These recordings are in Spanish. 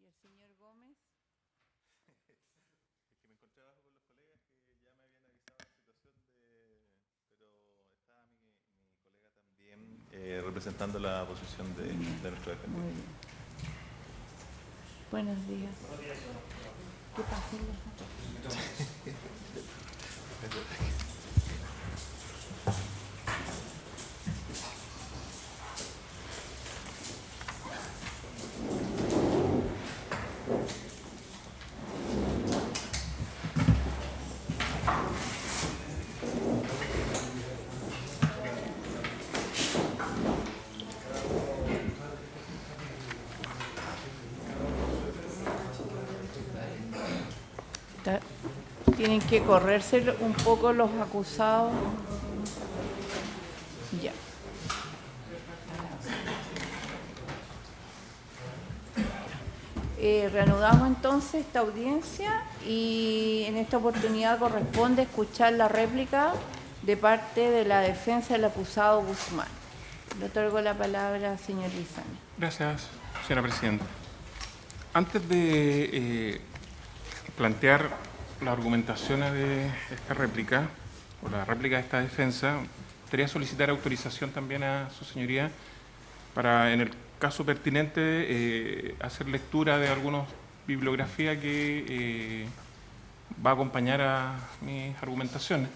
el señor Gómez? Es que me encontré abajo con los colegas que ya me habían avisado la situación pero estaba mi colega también representando la posición de nuestro defensor. Muy bien. Buenos días. ¿Qué pasa? Tienen que correrse un poco los acusados. Ya. Reanudamos entonces esta audiencia y en esta oportunidad corresponde escuchar la réplica de parte de la defensa del acusado Guzmán. Le otorgo la palabra al señor Lizana. Gracias, señora presidenta. Antes de plantear las argumentaciones de esta réplica, o la réplica de esta defensa, quería solicitar autorización también a su señoría para, en el caso pertinente, hacer lectura de algunas bibliografía que va a acompañar a mis argumentaciones.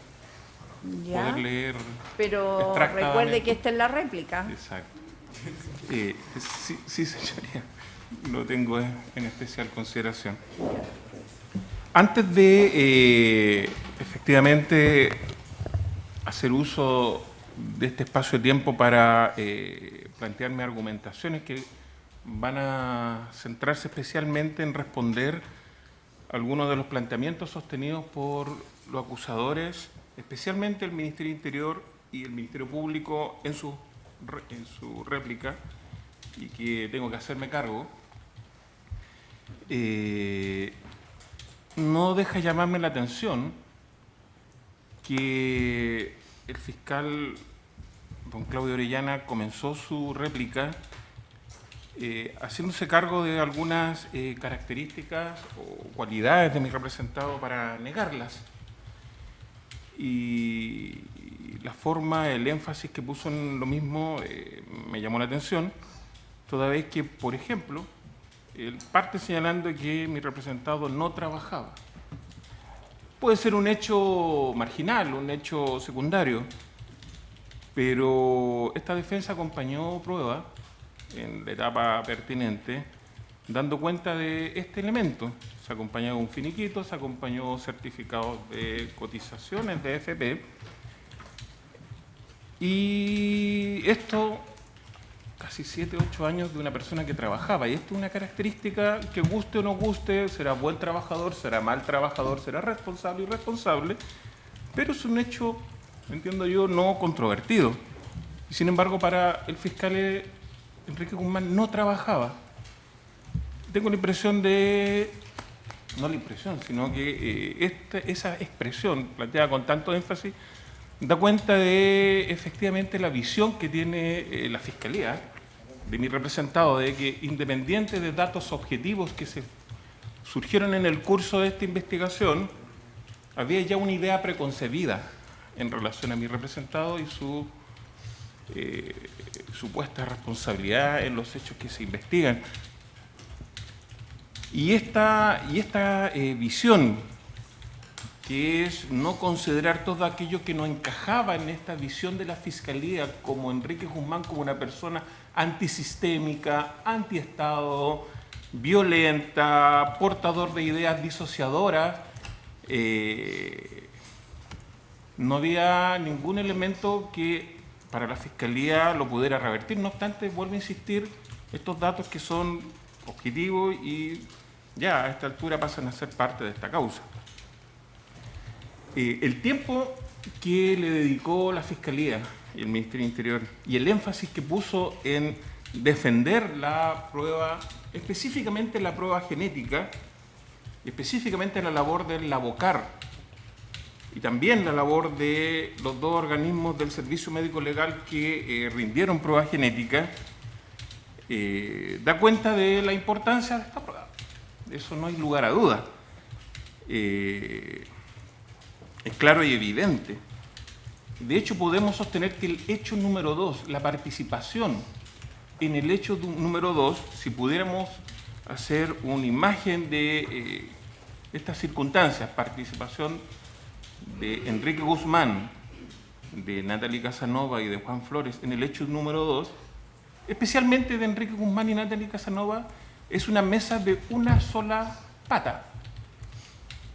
Ya, Poder leer pero extractadamente. recuerde que esta es la réplica. Exacto. Sí, señoría, lo tengo en especial consideración. Antes de efectivamente hacer uso de este espacio de tiempo para plantear mis argumentaciones que van a centrarse especialmente en responder algunos de los planteamientos sostenidos por los acusadores, especialmente el Ministerio Interior y el Ministerio Público en su réplica, y que tengo que hacerme cargo, no deja llamarme la atención que el fiscal don Claudio Orellana comenzó su réplica haciéndose cargo de algunas características o cualidades de mi representado para negarlas. Y la forma, el énfasis que puso en lo mismo me llamó la atención, toda vez que, por ejemplo, él parte señalando que mi representado no trabajaba. Puede ser un hecho marginal, un hecho secundario, pero esta defensa acompañó prueba en la etapa pertinente, dando cuenta de este elemento. Se acompañó un finiquito, se acompañó certificados de cotizaciones de AFP, y esto casi 7, 8 años de una persona que trabajaba, y esto es una característica que guste o no guste, será buen trabajador, será mal trabajador, será responsable o irresponsable, pero es un hecho, entiendo yo, no controvertido. Y sin embargo, para el fiscal Enrique Guzmán no trabajaba. Tengo la impresión de, no la impresión, sino que esa expresión planteada con tanto énfasis da cuenta de efectivamente la visión que tiene la Fiscalía de mi representado, de que independiente de datos objetivos que se surgieron en el curso de esta investigación, había ya una idea preconcebida en relación a mi representado y su supuesta responsabilidad en los hechos que se investigan. Y esta visión, que es no considerar todo aquello que no encajaba en esta visión de la Fiscalía como Enrique Guzmán como una persona antisistémica, antiestado, violenta, portador de ideas disociadoras, no había ningún elemento que para la Fiscalía lo pudiera revertir. No obstante, vuelvo a insistir, estos datos que son objetivos y ya a esta altura pasan a ser parte de esta causa. El tiempo que le dedicó la Fiscalía y el Ministerio del Interior y el énfasis que puso en defender la prueba, específicamente la prueba genética, específicamente la labor del Labocar y también la labor de los dos organismos del Servicio Médico Legal que rindieron prueba genética, da cuenta de la importancia de esta prueba. eso no hay lugar a duda. Es claro y evidente. De hecho, podemos sostener que el hecho número 2, la participación en el hecho número 2, si pudiéramos hacer una imagen de estas circunstancias, participación de Enrique Guzmán, de Natalie Casanova y de Juan Flores en el hecho número 2, especialmente de Enrique Guzmán y Natalie Casanova, es una mesa de una sola pata.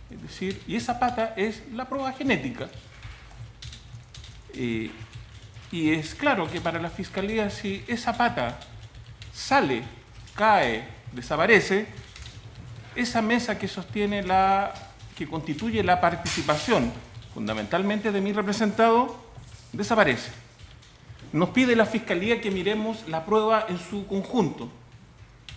Es decir, y esa pata es la prueba genética. Y es claro que para la Fiscalía, si esa pata sale, cae, desaparece, esa mesa que sostiene que constituye la participación, fundamentalmente de mi representado, desaparece. Nos pide la Fiscalía que miremos la prueba en su conjunto,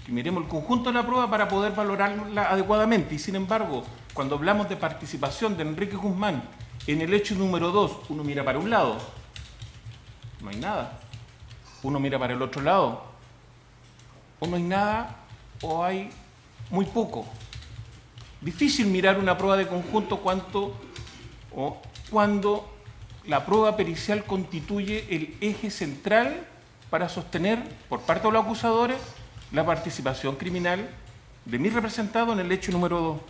que miremos el conjunto de la prueba para poder valorarla adecuadamente. Y sin embargo, cuando hablamos de participación de Enrique Guzmán en el hecho número 2, uno mira para un lado, no hay nada. Uno mira para el otro lado, o no hay nada, o hay muy poco. Difícil mirar una prueba de conjunto cuando la prueba pericial constituye el eje central para sostener, por parte de los acusadores, la participación criminal de mi representado en el hecho número 2.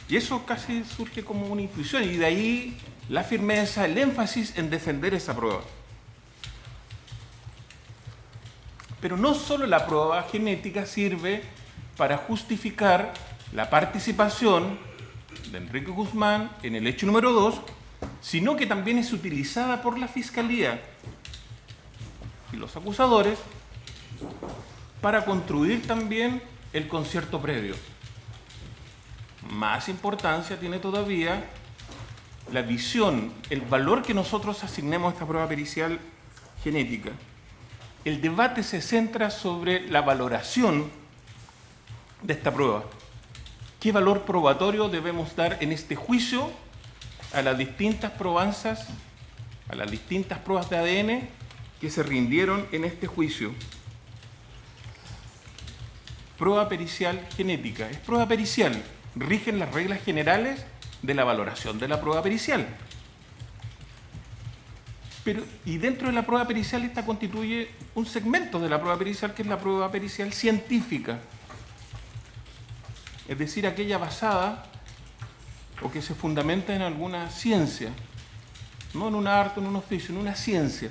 Y eso casi surge como una intuición, y de ahí la firmeza, el énfasis en defender esa prueba. Pero no solo la prueba genética sirve para justificar la participación de Enrique Guzmán en el hecho número 2, sino que también es utilizada por la Fiscalía y los acusadores para construir también el concierto previo. Más importancia tiene todavía la visión, el valor que nosotros asignemos a esta prueba pericial genética. El debate se centra sobre la valoración de esta prueba. ¿Qué valor probatorio debemos dar en este juicio a las distintas probanzas, a las distintas pruebas de ADN que se rindieron en este juicio? Prueba pericial genética. Es prueba pericial. Rigen las reglas generales de la valoración de la prueba pericial. Y dentro de la prueba pericial, esta constituye un segmento de la prueba pericial, que es la prueba pericial científica. Es decir, aquella basada o que se fundamenta en alguna ciencia, no en un arte, en un oficio, en una ciencia.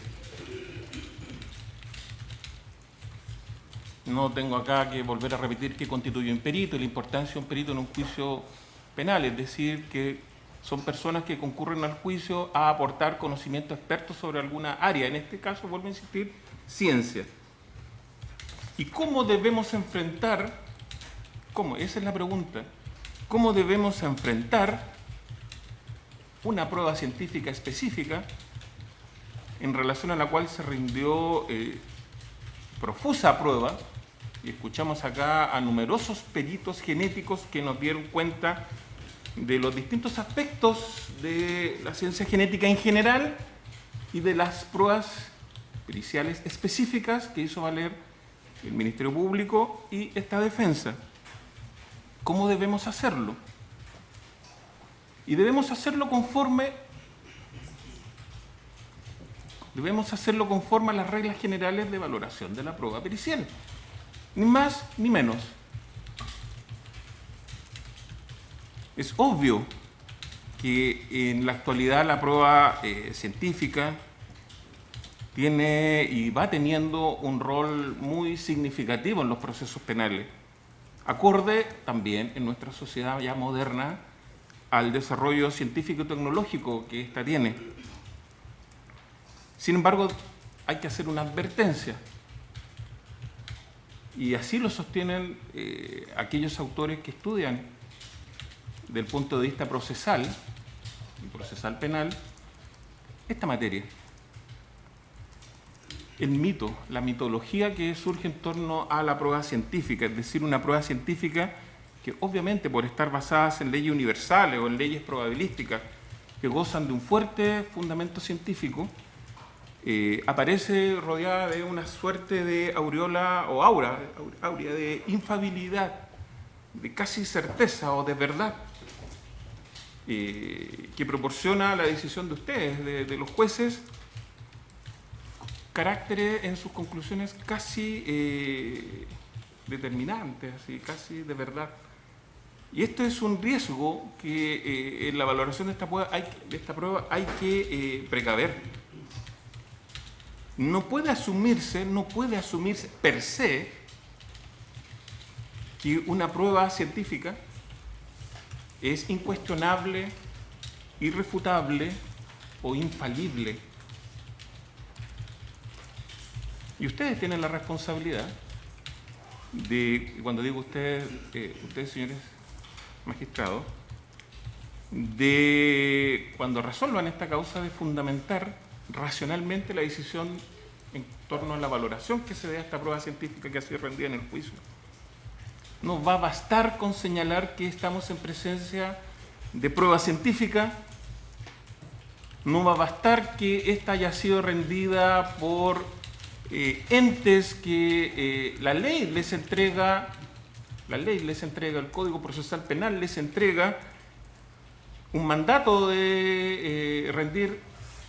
No tengo acá que volver a repetir qué constituye un perito y la importancia de un perito en un juicio penal, es decir, que son personas que concurren al juicio a aportar conocimiento experto sobre alguna área, en este caso, vuelvo a insistir, ciencia. ¿Y cómo debemos enfrentar? ¿Cómo? Esa es la pregunta. ¿Cómo debemos enfrentar una prueba científica específica en relación a la cual se rindió profusa prueba? Y escuchamos acá a numerosos peritos genéticos que nos dieron cuenta de los distintos aspectos de la ciencia genética en general y de las pruebas periciales específicas que hizo valer el Ministerio Público y esta defensa. ¿Cómo debemos hacerlo? Y debemos hacerlo conforme a las reglas generales de valoración de la prueba pericial. Ni más ni menos. Es obvio que en la actualidad la prueba científica tiene y va teniendo un rol muy significativo en los procesos penales, acorde también en nuestra sociedad ya moderna al desarrollo científico y tecnológico que ésta tiene. Sin embargo, hay que hacer una advertencia, y así lo sostienen aquellos autores que estudian del punto de vista procesal y procesal penal esta materia. El mito, la mitología que surge en torno a la prueba científica, es decir, una prueba científica que obviamente por estar basadas en leyes universales o en leyes probabilísticas que gozan de un fuerte fundamento científico, aparece rodeada de una suerte de aureola o aura de infalibilidad, de casi certeza o de verdad, que proporciona la decisión de ustedes, de los jueces, caracteres en sus conclusiones casi determinantes, así, casi de verdad. Y esto es un riesgo que en la valoración de esta prueba hay que precaver. No puede asumirse per se que una prueba científica es incuestionable, irrefutable o infalible. Y ustedes tienen la responsabilidad de, cuando digo ustedes, señores magistrados, de, cuando resuelvan esta causa, de fundamentar racionalmente la decisión en torno a la valoración que se dé a esta prueba científica que ha sido rendida en el juicio. No va a bastar con señalar que estamos en presencia de prueba científica, no va a bastar que esta haya sido rendida por entes que la ley les entrega, el Código Procesal Penal les entrega un mandato de rendir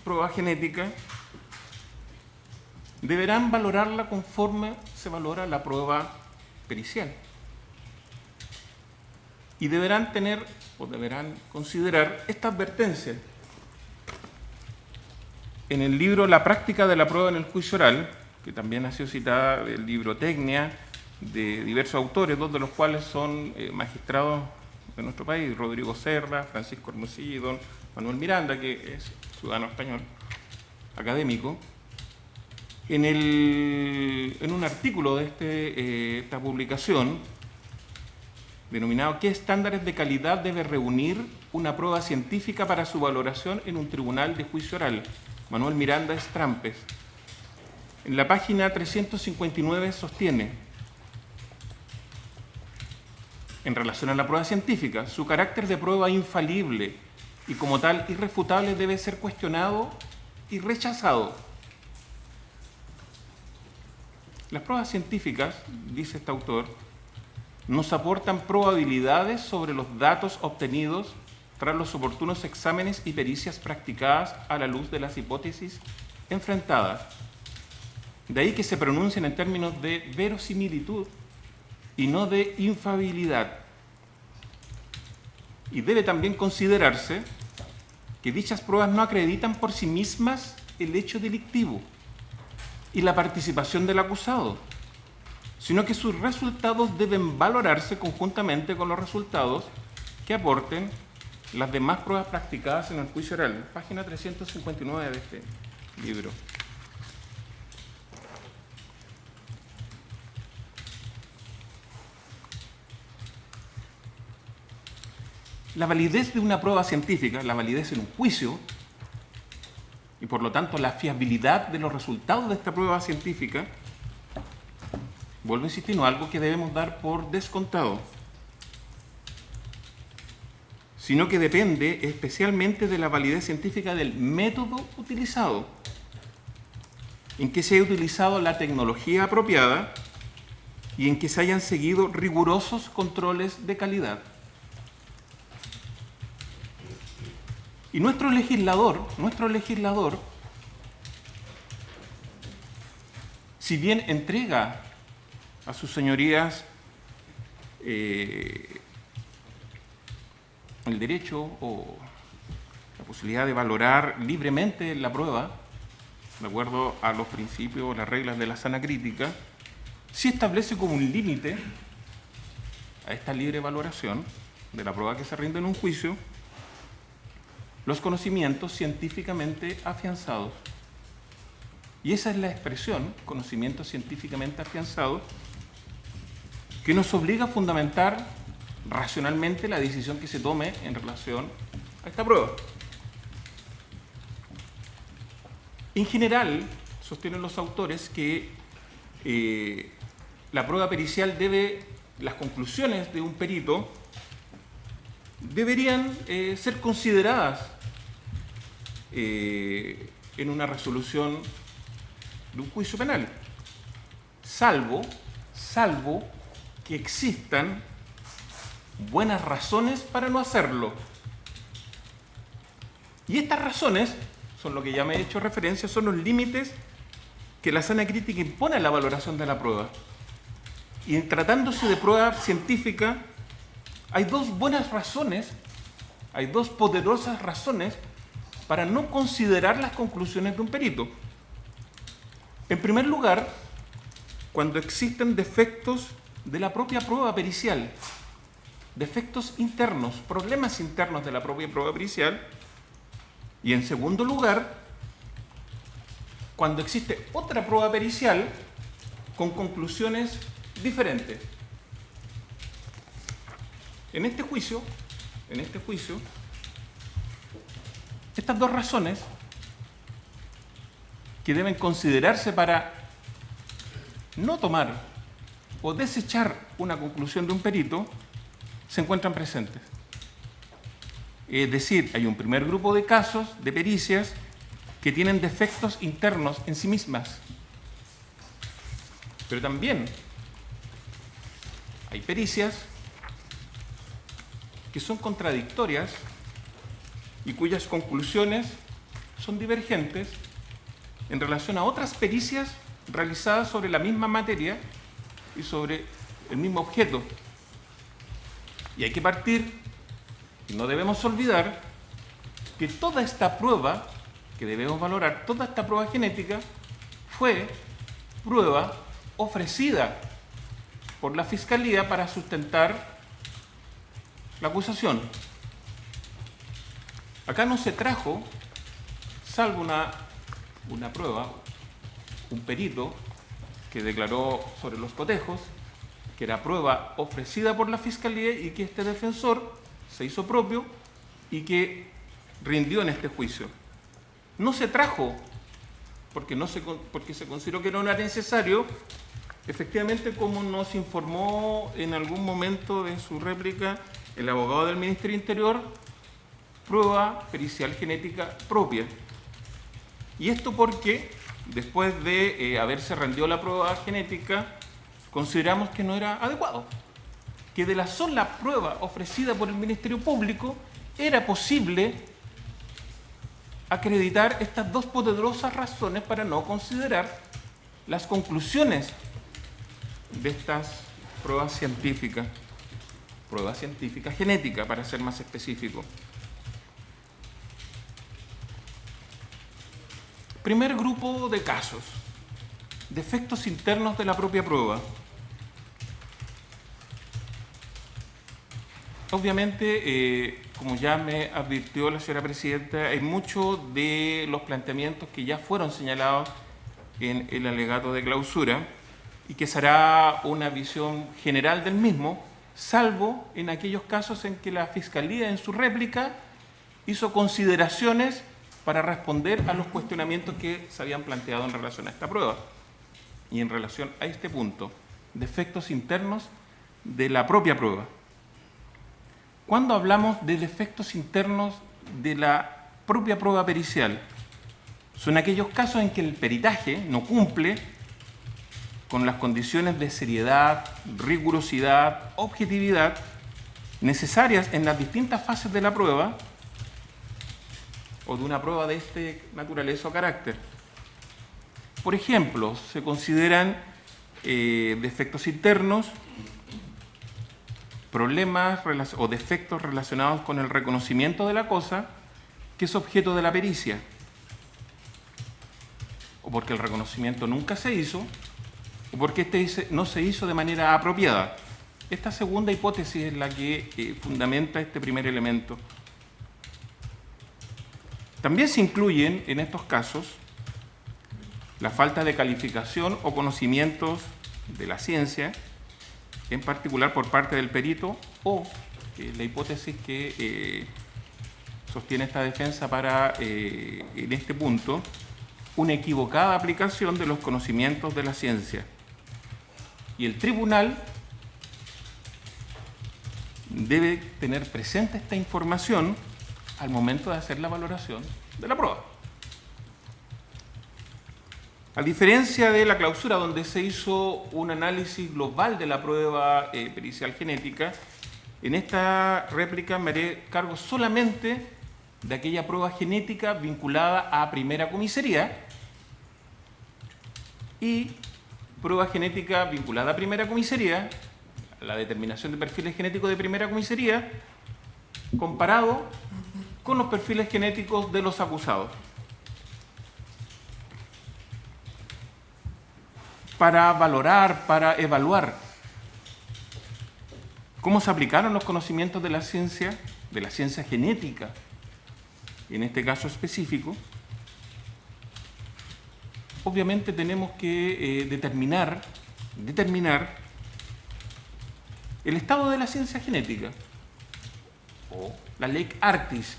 prueba genética. Deberán valorarla conforme se valora la prueba pericial. Y deberán considerar esta advertencia. En el libro La práctica de la prueba en el juicio oral, que también ha sido citada del libro Tecnia, de diversos autores, dos de los cuales son magistrados de nuestro país, Rodrigo Serra, Francisco Hermosillo y don Manuel Miranda, que es ciudadano español, académico. En un artículo de esta publicación, denominado ¿Qué estándares de calidad debe reunir una prueba científica para su valoración en un tribunal de juicio oral? Manuel Miranda Estrampes. En la página 359 sostiene, en relación a la prueba científica, su carácter de prueba infalible y como tal irrefutable debe ser cuestionado y rechazado. Las pruebas científicas, dice este autor, nos aportan probabilidades sobre los datos obtenidos tras los oportunos exámenes y pericias practicadas a la luz de las hipótesis enfrentadas. De ahí que se pronuncien en términos de verosimilitud y no de infalibilidad. Y debe también considerarse que dichas pruebas no acreditan por sí mismas el hecho delictivo y la participación del acusado, sino que sus resultados deben valorarse conjuntamente con los resultados que aporten las demás pruebas practicadas en el juicio oral. Página 359 de este libro. La validez de una prueba científica, la validez en un juicio, y por lo tanto la fiabilidad de los resultados de esta prueba científica, vuelvo a insistir, no es algo que debemos dar por descontado, sino que depende especialmente de la validez científica del método utilizado, en que se haya utilizado la tecnología apropiada y en que se hayan seguido rigurosos controles de calidad. Y nuestro legislador, si bien entrega a sus señorías el derecho o la posibilidad de valorar libremente la prueba, de acuerdo a los principios o las reglas de la sana crítica, sí establece como un límite a esta libre valoración de la prueba que se rinde en un juicio los conocimientos científicamente afianzados. Y esa es la expresión, conocimientos científicamente afianzados, que nos obliga a fundamentar racionalmente la decisión que se tome en relación a esta prueba. En general, sostienen los autores que la prueba pericial las conclusiones de un perito deberían ser consideradas en una resolución de un juicio penal, salvo que existan buenas razones para no hacerlo. Y estas razones son lo que ya me he hecho referencia, son los límites que la sana crítica impone a la valoración de la prueba. Y en tratándose de prueba científica, hay dos buenas razones, hay dos poderosas razones para no considerar las conclusiones de un perito. En primer lugar, cuando existen defectos de la propia prueba pericial, defectos internos, problemas internos de la propia prueba pericial. Y en segundo lugar, cuando existe otra prueba pericial con conclusiones diferentes. En este juicio, estas dos razones que deben considerarse para no tomar o desechar una conclusión de un perito se encuentran presentes. Es decir, hay un primer grupo de casos de pericias que tienen defectos internos en sí mismas. Pero también hay pericias que son contradictorias y cuyas conclusiones son divergentes en relación a otras pericias realizadas sobre la misma materia y sobre el mismo objeto. Y hay que partir, y no debemos olvidar, que toda esta prueba que debemos valorar, toda esta prueba genética, fue prueba ofrecida por la Fiscalía para sustentar la acusación. Acá no se trajo, salvo una prueba, un perito que declaró sobre los cotejos, que era prueba ofrecida por la Fiscalía y que este defensor se hizo propio y que rindió en este juicio. No se trajo porque se consideró que no era necesario, efectivamente, como nos informó en algún momento de su réplica el abogado del Ministerio Interior, prueba pericial genética propia. Y esto porque después de haberse rendido la prueba genética, consideramos que no era adecuado, que de la sola prueba ofrecida por el Ministerio Público era posible acreditar estas dos poderosas razones para no considerar las conclusiones de estas pruebas científicas genética, para ser más específico. Primer grupo de casos, defectos internos de la propia prueba. Obviamente, como ya me advirtió la señora presidenta, hay muchos de los planteamientos que ya fueron señalados en el alegato de clausura y que será una visión general del mismo, salvo en aquellos casos en que la Fiscalía en su réplica hizo consideraciones para responder a los cuestionamientos que se habían planteado en relación a esta prueba. Y en relación a este punto, defectos internos de la propia prueba. Cuando hablamos de defectos internos de la propia prueba pericial, son aquellos casos en que el peritaje no cumple con las condiciones de seriedad, rigurosidad, objetividad necesarias en las distintas fases de la prueba o de una prueba de este naturaleza o carácter. Por ejemplo, se consideran defectos internos, problemas o defectos relacionados con el reconocimiento de la cosa que es objeto de la pericia, o porque el reconocimiento nunca se hizo, o porque este no se hizo de manera apropiada. Esta segunda hipótesis es la que fundamenta este primer elemento. También se incluyen en estos casos la falta de calificación o conocimientos de la ciencia, en particular por parte del perito, o la hipótesis que sostiene esta defensa para, en este punto, una equivocada aplicación de los conocimientos de la ciencia. Y el tribunal debe tener presente esta información al momento de hacer la valoración de la prueba. A diferencia de la clausura, donde se hizo un análisis global de la prueba pericial genética, en esta réplica me haré cargo solamente de aquella prueba genética vinculada a primera comisaría y prueba genética vinculada a primera comisaría, la determinación de perfiles genéticos de primera comisaría, comparado con los perfiles genéticos de los acusados. Para valorar, para evaluar cómo se aplicaron los conocimientos de la ciencia genética, en este caso específico, obviamente tenemos que determinar el estado de la ciencia genética, o la ley Artis,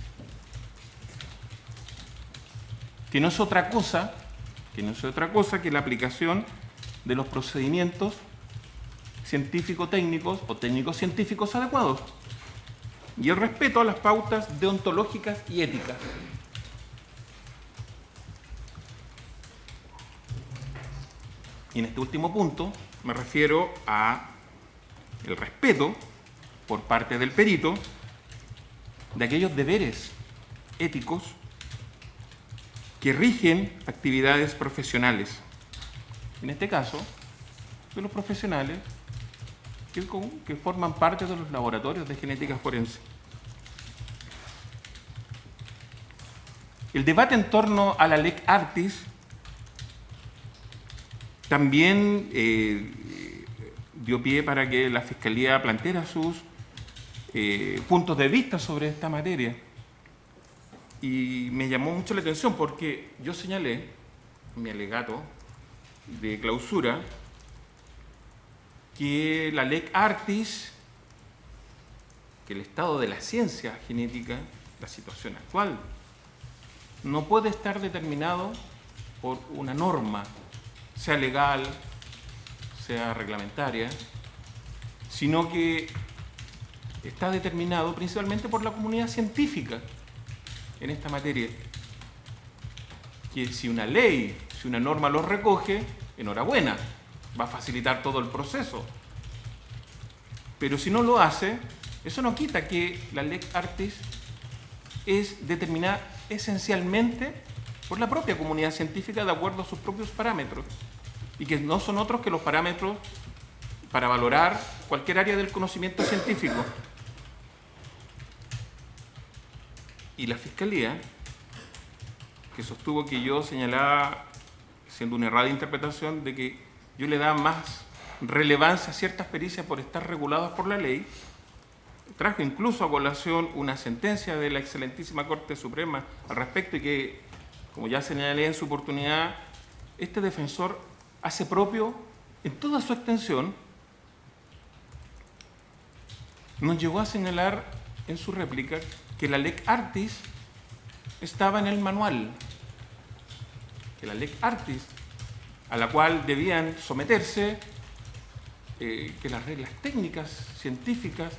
que no es otra cosa que la aplicación de los procedimientos científico-técnicos o técnicos-científicos adecuados y el respeto a las pautas deontológicas y éticas. Y en este último punto me refiero a el respeto por parte del perito de aquellos deberes éticos que rigen actividades profesionales. En este caso, de los profesionales que forman parte de los laboratorios de genética forense. El debate en torno a la Lex Artis también dio pie para que la Fiscalía planteara sus puntos de vista sobre esta materia. Y me llamó mucho la atención porque yo señalé en mi alegato de clausura que la Lex Artis, que el estado de la ciencia genética, la situación actual, no puede estar determinado por una norma, sea legal, sea reglamentaria, sino que está determinado principalmente por la comunidad científica en esta materia. Que si una ley, si una norma lo recoge, enhorabuena, va a facilitar todo el proceso. Pero si no lo hace, eso no quita que la Lex Artis es determinada esencialmente por la propia comunidad científica de acuerdo a sus propios parámetros y que no son otros que los parámetros para valorar cualquier área del conocimiento científico. Y la Fiscalía, que sostuvo que yo señalaba, siendo una errada interpretación, de que yo le daba más relevancia a ciertas pericias por estar reguladas por la ley, trajo incluso a colación una sentencia de la excelentísima Corte Suprema al respecto y que, como ya señalé en su oportunidad, este defensor hace propio en toda su extensión, nos llegó a señalar en su réplica que la Lex Artis estaba en el manual, que la Lex Artis, a la cual debían someterse, que las reglas técnicas, científicas,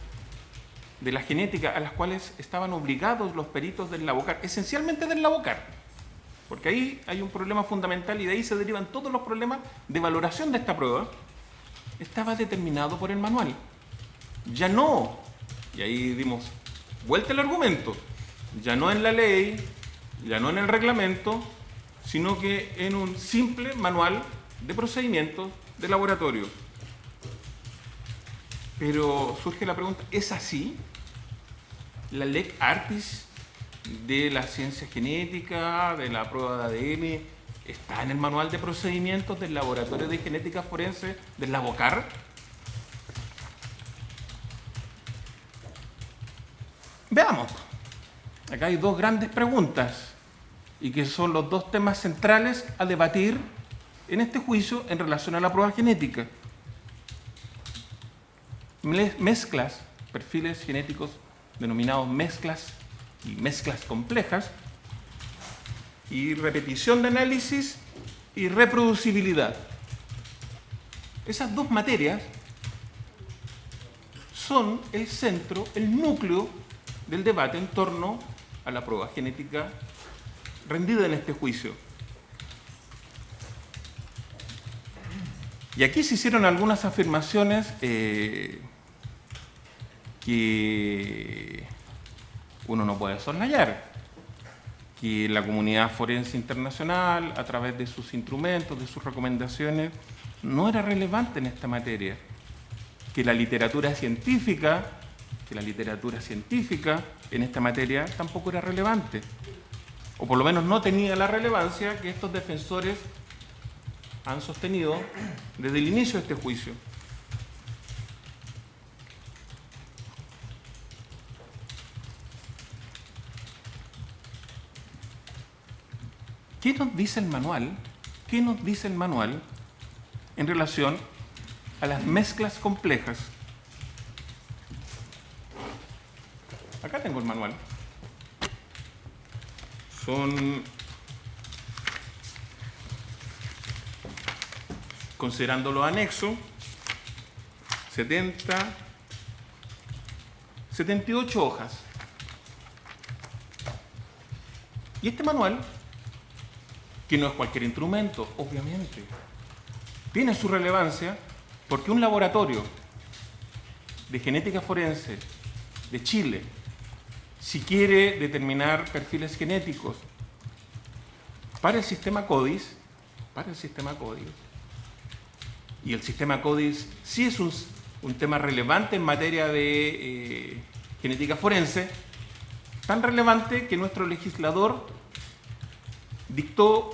de la genética, a las cuales estaban obligados los peritos del Labocar, esencialmente del Labocar, porque ahí hay un problema fundamental y de ahí se derivan todos los problemas de valoración de esta prueba, estaba determinado por el manual. Ya no, y ahí dimos vuelta al argumento, ya no en la ley, ya no en el reglamento, sino que en un simple manual de procedimientos de laboratorio. Pero surge la pregunta, ¿es así? ¿La Lex Artis de la ciencia genética, de la prueba de ADN, está en el manual de procedimientos del Laboratorio de Genética Forense del Labocar? Veamos. Acá hay dos grandes preguntas y que son los dos temas centrales a debatir en este juicio en relación a la prueba genética. Mezclas, perfiles genéticos denominados mezclas y mezclas complejas, y repetición de análisis y reproducibilidad. Esas dos materias son el centro, el núcleo del debate en torno a la prueba genética rendida en este juicio. Y aquí se hicieron algunas afirmaciones que uno no puede soslayar. Que la comunidad forense internacional, a través de sus instrumentos, de sus recomendaciones, no era relevante en esta materia. Que la literatura científica en esta materia tampoco era relevante. O por lo menos no tenía la relevancia que estos defensores han sostenido desde el inicio de este juicio. ¿Qué nos dice el manual? ¿Qué nos dice el manual en relación a las mezclas complejas? Acá tengo el manual. Son, considerando los anexos, 78 hojas. Y este manual, que no es cualquier instrumento, obviamente, tiene su relevancia porque un laboratorio de genética forense de Chile, si quiere determinar perfiles genéticos para el sistema CODIS, y el sistema CODIS sí es un tema relevante en materia de genética forense, tan relevante que nuestro legislador dictó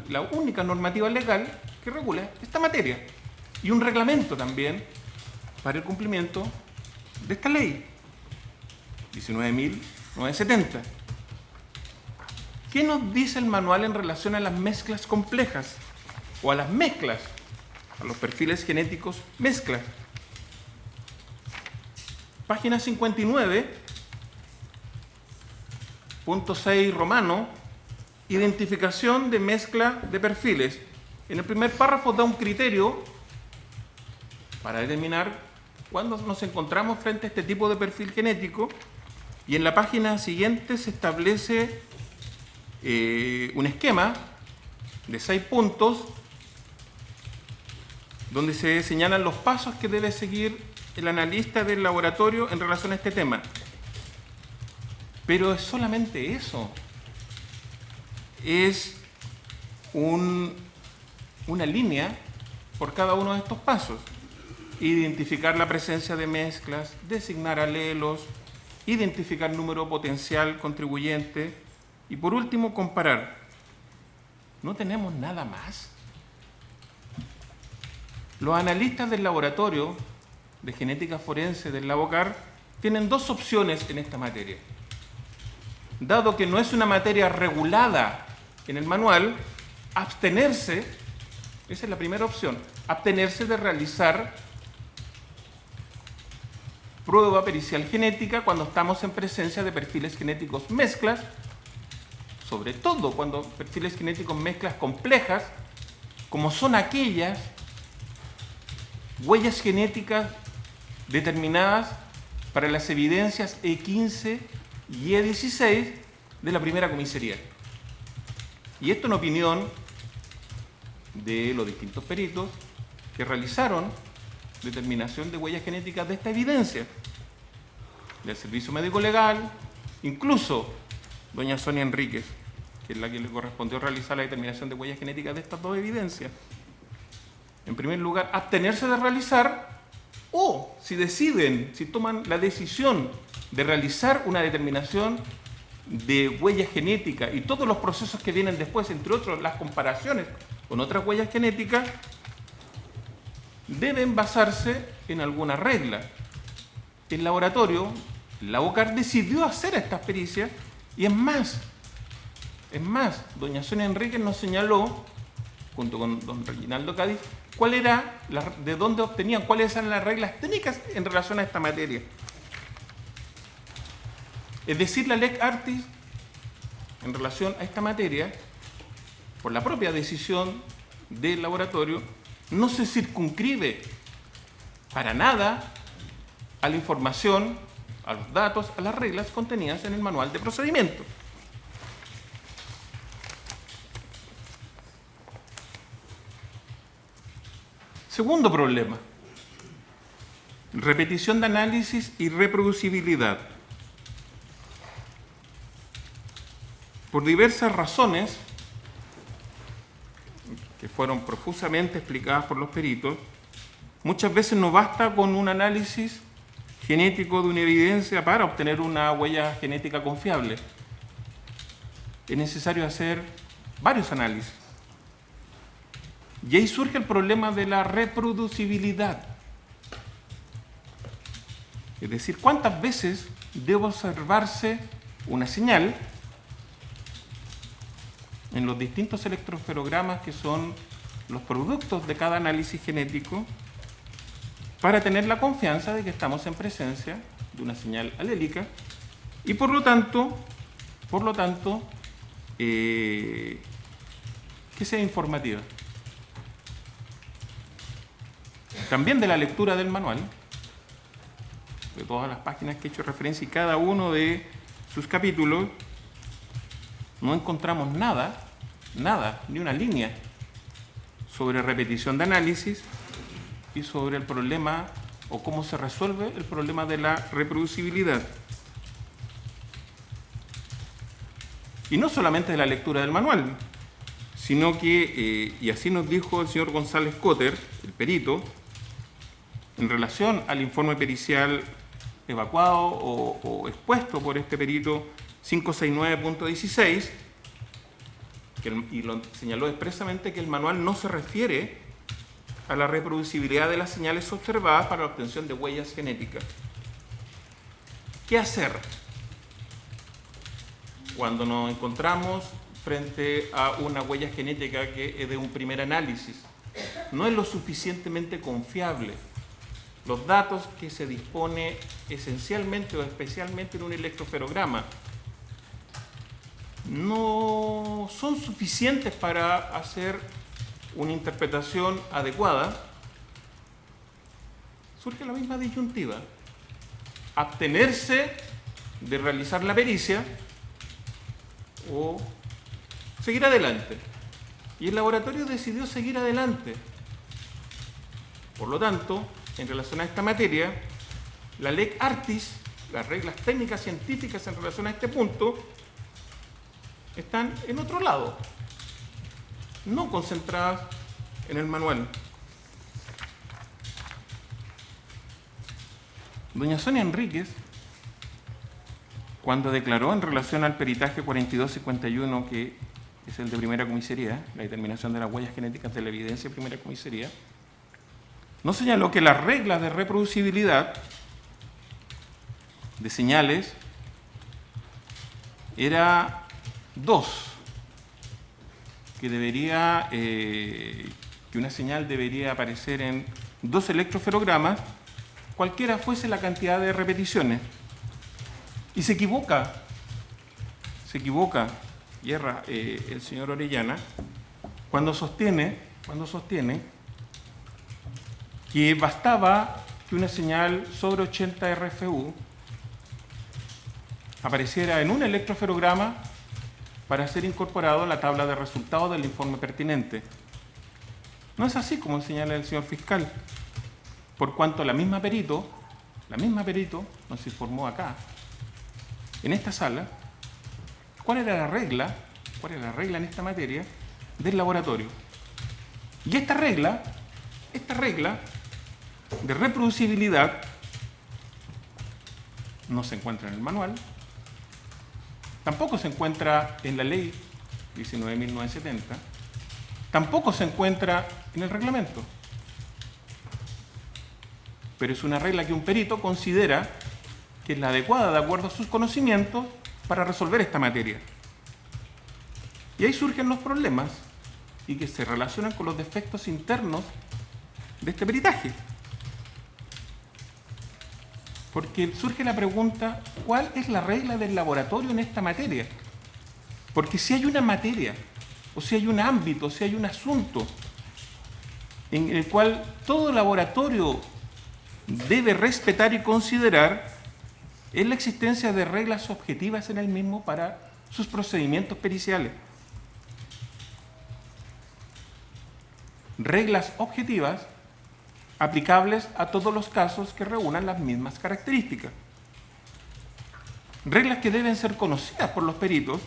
la única normativa legal que regula esta materia y un reglamento también para el cumplimiento de esta ley 19.970. ¿Qué nos dice el manual en relación a las mezclas complejas o a las mezclas, a los perfiles genéticos mezclas? Página 59, punto 6 romano, identificación de mezcla de perfiles. En el primer párrafo da un criterio para determinar cuándo nos encontramos frente a este tipo de perfil genético, y en la página siguiente se establece un esquema de 6 puntos donde se señalan los pasos que debe seguir el analista del laboratorio en relación a este tema. Pero es solamente eso. Es una línea por cada uno de estos pasos. Identificar la presencia de mezclas, designar alelos, identificar número potencial contribuyente y por último comparar. No tenemos nada más. Los analistas del laboratorio de genética forense del Labocar tienen dos opciones en esta materia. Dado que no es una materia regulada en el manual, abstenerse, esa es la primera opción, abstenerse de realizar prueba pericial genética cuando estamos en presencia de perfiles genéticos mezclas, sobre todo cuando perfiles genéticos mezclas complejas, como son aquellas huellas genéticas determinadas para las evidencias E15 y E16 de la primera comisaría. Y esto en opinión de los distintos peritos que realizaron determinación de huellas genéticas de esta evidencia, del Servicio Médico Legal, incluso doña Sonia Enríquez, que es la que le correspondió realizar la determinación de huellas genéticas de estas dos evidencias. En primer lugar, abstenerse de realizar, o si toman la decisión de realizar una determinación de huella genética y todos los procesos que vienen después, entre otros las comparaciones con otras huellas genéticas, deben basarse en alguna regla. El laboratorio, el Labocar, decidió hacer estas pericias y es más, doña Sonia Enríquez nos señaló, junto con don Reginaldo Cádiz, de dónde obtenían, cuáles eran las reglas técnicas en relación a esta materia. Es decir, la Lex Artis, en relación a esta materia, por la propia decisión del laboratorio, no se circunscribe para nada a la información, a los datos, a las reglas contenidas en el manual de procedimiento. Segundo problema, repetición de análisis y reproducibilidad. Por diversas razones, que fueron profusamente explicadas por los peritos, muchas veces no basta con un análisis genético de una evidencia para obtener una huella genética confiable. Es necesario hacer varios análisis. Y ahí surge el problema de la reproducibilidad. Es decir, ¿cuántas veces debe observarse una señal en los distintos electroencefalogramas que son los productos de cada análisis genético para tener la confianza de que estamos en presencia de una señal alélica y por lo tanto, que sea informativa? También de la lectura del manual, de todas las páginas que he hecho referencia y cada uno de sus capítulos, no encontramos nada, ni una línea sobre repetición de análisis y sobre el problema o cómo se resuelve el problema de la reproducibilidad. Y no solamente de la lectura del manual, sino que, y así nos dijo el señor González Cotter, el perito, en relación al informe pericial evacuado o expuesto por este perito 569.16, y lo señaló expresamente que el manual no se refiere a la reproducibilidad de las señales observadas para la obtención de huellas genéticas. ¿Qué hacer cuando nos encontramos frente a una huella genética que es de un primer análisis? No es lo suficientemente confiable. Los datos que se dispone esencialmente o especialmente en un electroenferograma no son suficientes para hacer una interpretación adecuada. Surge la misma disyuntiva: abstenerse de realizar la pericia o seguir adelante. Y el laboratorio decidió seguir adelante. Por lo tanto, en relación a esta materia, la Ley Artis, las reglas técnicas científicas en relación a este punto, están en otro lado, no concentradas en el manual. Doña Sonia Enríquez, cuando declaró en relación al peritaje 4251, que es el de primera comisaría, la determinación de las huellas genéticas de la evidencia de primera comisaría, nos señaló que las reglas de reproducibilidad de señales era dos, que una señal debería aparecer en 2 electroencefalogramas, cualquiera fuese la cantidad de repeticiones. Y se equivoca, y erra el señor Orellana, cuando sostiene que bastaba que una señal sobre 80 RFU apareciera en un electroencerograma para ser incorporado a la tabla de resultados del informe pertinente. No es así como señala el señor fiscal, por cuanto la misma perito nos informó acá, en esta sala, cuál era la regla en esta materia del laboratorio. Y esta regla de reproducibilidad no se encuentra en el manual, tampoco se encuentra en la ley 19.970, tampoco se encuentra en el reglamento. Pero es una regla que un perito considera que es la adecuada de acuerdo a sus conocimientos para resolver esta materia. Y ahí surgen los problemas y que se relacionan con los defectos internos de este peritaje. Porque surge la pregunta, ¿cuál es la regla del laboratorio en esta materia? Porque si hay una materia, o si hay un ámbito, o si hay un asunto en el cual todo laboratorio debe respetar y considerar, es la existencia de reglas objetivas en el mismo para sus procedimientos periciales. Reglas objetivas aplicables a todos los casos que reúnan las mismas características. Reglas que deben ser conocidas por los peritos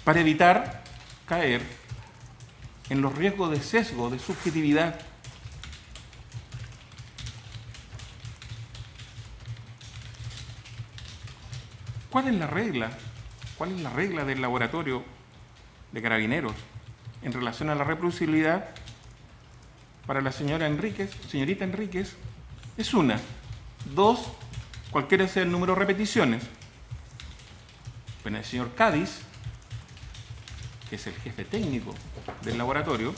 para evitar caer en los riesgos de sesgo, de subjetividad. ¿Cuál es la regla? ¿Cuál es la regla del laboratorio de Carabineros en relación a la reproducibilidad? Para la señorita Enríquez, es una. 2, cualquiera sea el número de repeticiones. Bueno, el señor Cádiz, que es el jefe técnico del laboratorio,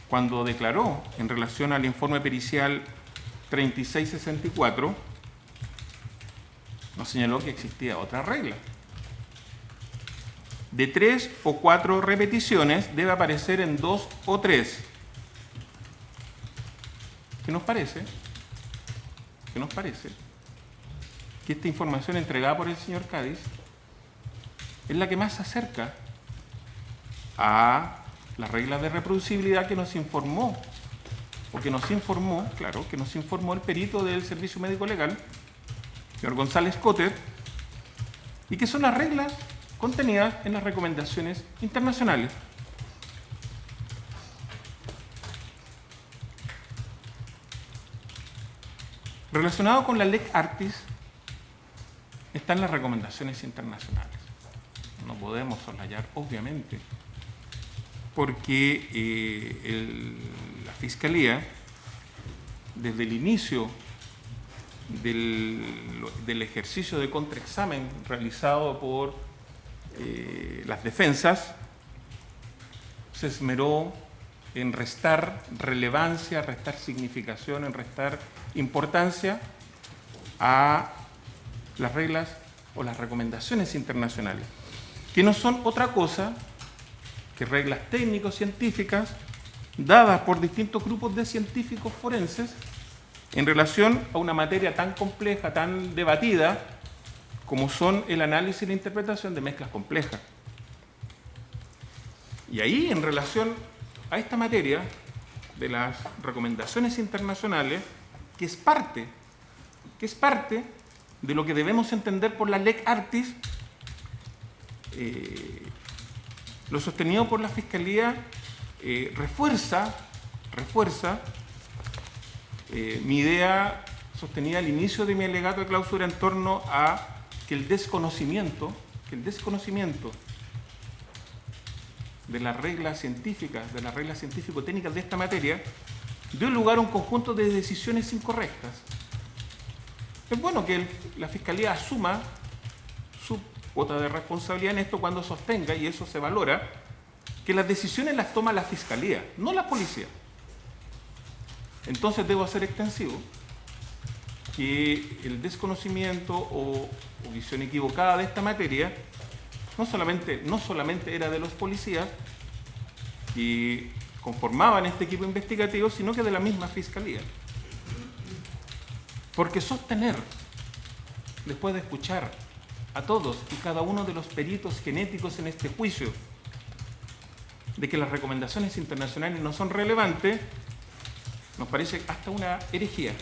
cuando declaró en relación al informe pericial 3664, nos señaló que existía otra regla. De 3 o 4 repeticiones debe aparecer en 2 o 3. ¿Qué nos parece? ¿Qué nos parece? Que esta información entregada por el señor Cádiz es la que más se acerca a las reglas de reproducibilidad que nos informó, el perito del Servicio Médico Legal, señor González Cotter, y que son las reglas contenidas en las recomendaciones internacionales. Relacionado con la Lex Artis están las recomendaciones internacionales. No podemos soslayar, obviamente, porque la Fiscalía, desde el inicio del ejercicio de contraexamen realizado por las defensas, se esmeró en restar relevancia, restar significación, en restar importancia a las reglas o las recomendaciones internacionales, que no son otra cosa que reglas técnico-científicas dadas por distintos grupos de científicos forenses en relación a una materia tan compleja, tan debatida, como son el análisis y la interpretación de mezclas complejas. Y ahí, en relación a esta materia de las recomendaciones internacionales, que es parte de lo que debemos entender por la Lex Artis, lo sostenido por la Fiscalía refuerza mi idea sostenida al inicio de mi alegato de clausura en torno a que el desconocimiento de las reglas científicas, de las reglas científico-técnicas de esta materia, dio lugar a un conjunto de decisiones incorrectas. Es bueno que la Fiscalía asuma su cuota de responsabilidad en esto cuando sostenga, y eso se valora, que las decisiones las toma la Fiscalía, no la policía. Entonces debo hacer extensivo que el desconocimiento o visión equivocada de esta materia no solamente era de los policías que conformaban este equipo investigativo, sino que de la misma Fiscalía. Porque sostener, después de escuchar a todos y cada uno de los peritos genéticos en este juicio, de que las recomendaciones internacionales no son relevantes, nos parece hasta una herejía.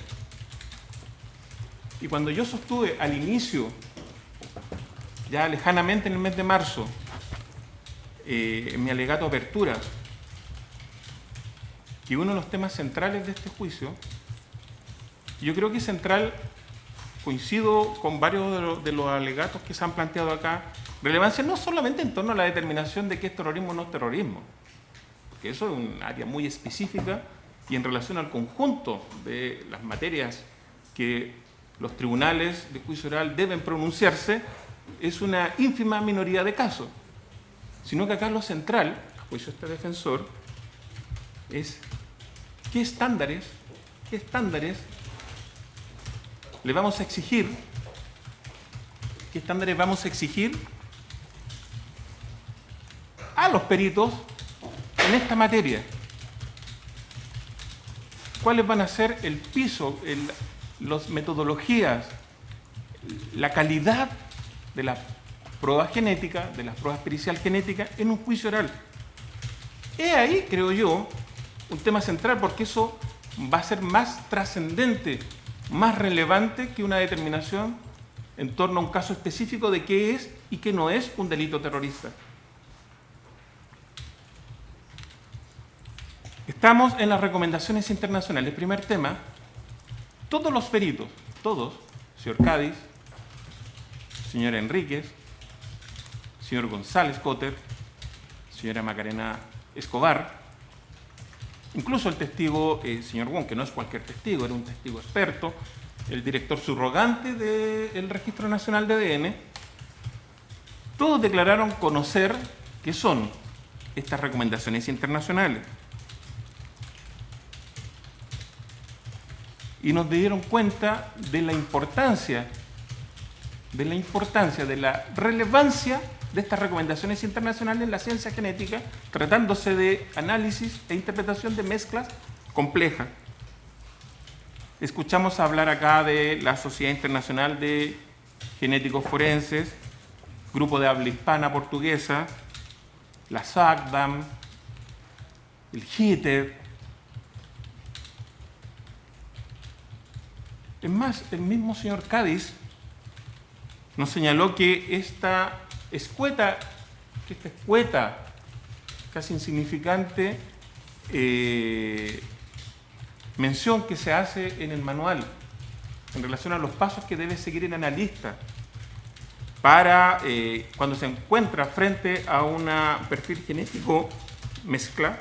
Y cuando yo sostuve al inicio, ya lejanamente en el mes de marzo, en mi alegato apertura, que uno de los temas centrales de este juicio, yo creo que es central, coincido con varios de los alegatos que se han planteado acá, relevancia no solamente en torno a la determinación de qué es terrorismo o no es terrorismo, porque eso es un área muy específica y en relación al conjunto de las materias que los tribunales de juicio oral deben pronunciarse, es una ínfima minoría de casos, sino que acá lo central, a juicio de este defensor, es qué estándares le vamos a exigir, qué estándares vamos a exigir a los peritos en esta materia. ¿Cuáles van a ser el piso, las metodologías, la calidad de la prueba genética, de las pruebas pericial genéticas en un juicio oral? Es ahí, creo yo, un tema central, porque eso va a ser más trascendente, más relevante que una determinación en torno a un caso específico de qué es y qué no es un delito terrorista. Estamos en las recomendaciones internacionales. Primer tema, todos los peritos, todos, señor Cádiz, señora Enríquez, señor González Cotter, señora Macarena Escobar, incluso el testigo, señor Wong, que no es cualquier testigo, era un testigo experto, el director subrogante del Registro Nacional de ADN, todos declararon conocer qué son estas recomendaciones internacionales. Y nos dieron cuenta de la importancia, de la relevancia de estas recomendaciones internacionales en la ciencia genética, tratándose de análisis e interpretación de mezclas complejas. Escuchamos hablar acá de la Sociedad Internacional de Genéticos Forenses, Grupo de Habla Hispana Portuguesa, la SACDAM, el GITER. Es más, el mismo señor Cádiz nos señaló que esta escueta, casi insignificante, mención que se hace en el manual en relación a los pasos que debe seguir el analista para cuando se encuentra frente a un perfil genético mezcla,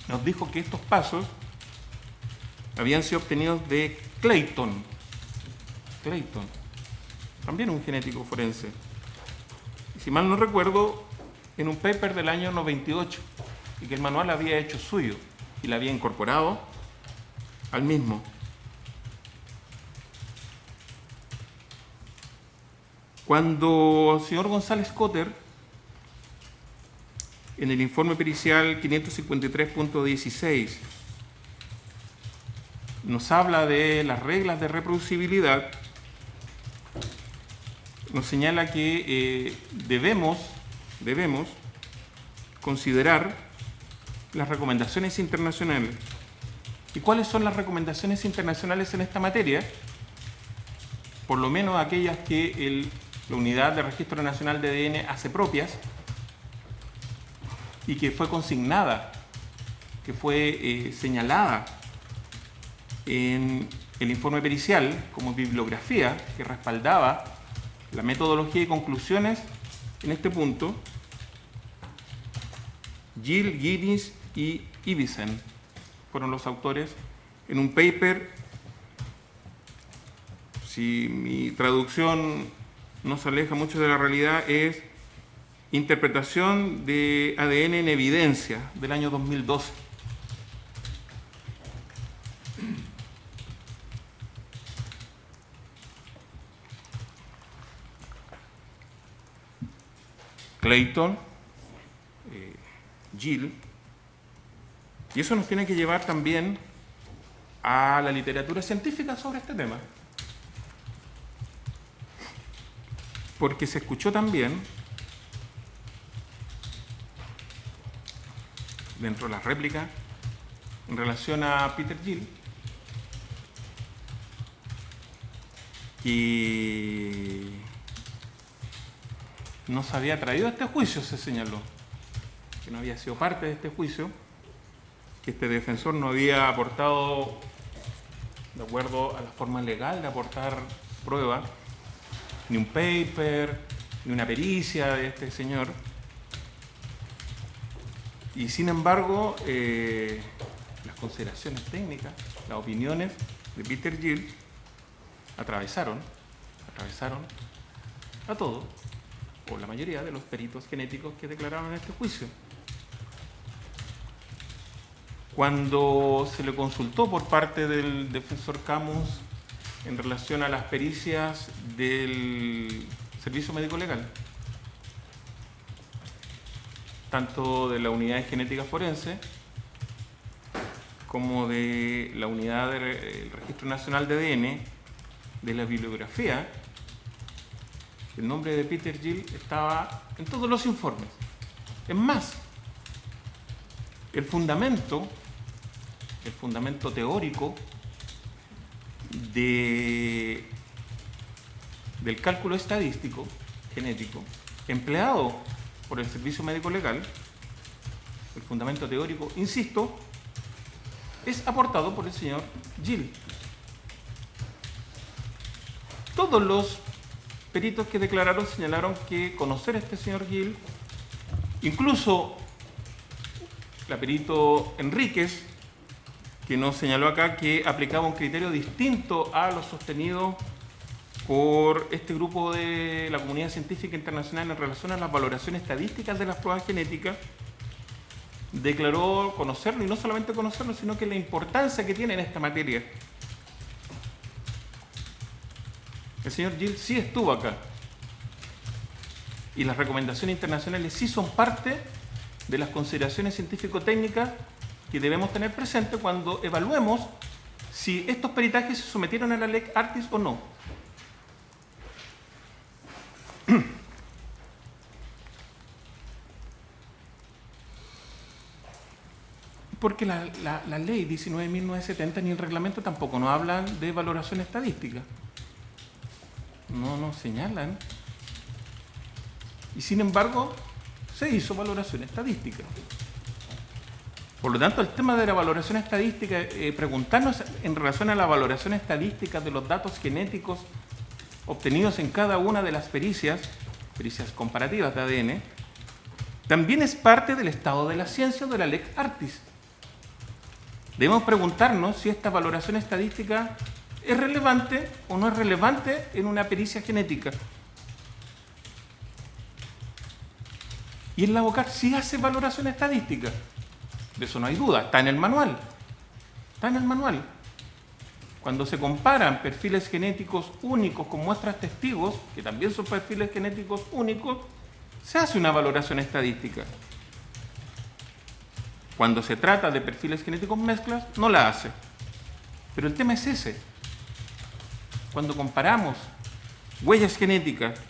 nos dijo que estos pasos habían sido obtenidos de Clayton, también un genético forense. Y si mal no recuerdo, en un paper del año 98, y que el manual había hecho suyo y la había incorporado al mismo. Cuando el señor González Cotter, en el informe pericial 553.16, nos habla de las reglas de reproducibilidad, nos señala que debemos considerar las recomendaciones internacionales. ¿Y cuáles son las recomendaciones internacionales en esta materia? Por lo menos aquellas que la Unidad de Registro Nacional de ADN hace propias y que fue consignada, que fue señalada en el informe pericial como bibliografía que respaldaba la metodología y conclusiones en este punto. Gill, Guinness y Ibisen fueron los autores en un paper, si mi traducción no se aleja mucho de la realidad, es Interpretación de ADN en Evidencia, del año 2012. Clayton, Gill, y eso nos tiene que llevar también a la literatura científica sobre este tema, porque se escuchó también dentro de las réplicas en relación a Peter Gill que no se había traído a este juicio, se señaló, que no había sido parte de este juicio, que este defensor no había aportado, de acuerdo a la forma legal de aportar prueba, ni un paper, ni una pericia de este señor. Y sin embargo, las consideraciones técnicas, las opiniones de Peter Gill atravesaron a todos, o la mayoría de los peritos genéticos que declararon en este juicio. Cuando se le consultó por parte del defensor Camus en relación a las pericias del Servicio Médico Legal, tanto de la Unidad de Genética Forense como de la Unidad del Registro Nacional de ADN, de la bibliografía, el nombre de Peter Gill estaba en todos los informes. Es más, el fundamento teórico del cálculo estadístico genético empleado por el Servicio Médico Legal, el fundamento teórico, insisto, es aportado por el señor Gil. Todos los peritos que declararon señalaron que conocer a este señor Gil, incluso la perito Enríquez, que nos señaló acá que aplicaba un criterio distinto a lo sostenido por este grupo de la comunidad científica internacional en relación a las valoraciones estadísticas de las pruebas genéticas, declaró conocerlo, y no solamente conocerlo, sino que la importancia que tiene en esta materia. El señor Gil sí estuvo acá, y las recomendaciones internacionales sí son parte de las consideraciones científico-técnicas que debemos tener presente cuando evaluemos si estos peritajes se sometieron a la ley Artis o no. Porque la ley 19.970 ni el reglamento tampoco nos hablan de valoración estadística. No nos señalan. Y sin embargo, se hizo valoración estadística. Por lo tanto, el tema de la valoración estadística, preguntarnos en relación a la valoración estadística de los datos genéticos obtenidos en cada una de las pericias comparativas de ADN, también es parte del estado de la ciencia o de la Lex Artis. Debemos preguntarnos si esta valoración estadística es relevante o no es relevante en una pericia genética. Y el ABOCAR sí hace valoración estadística. De eso no hay duda, está en el manual. Está en el manual. Cuando se comparan perfiles genéticos únicos con muestras testigos, que también son perfiles genéticos únicos, se hace una valoración estadística. Cuando se trata de perfiles genéticos mezclas, no la hace. Pero el tema es ese. Cuando comparamos huellas genéticas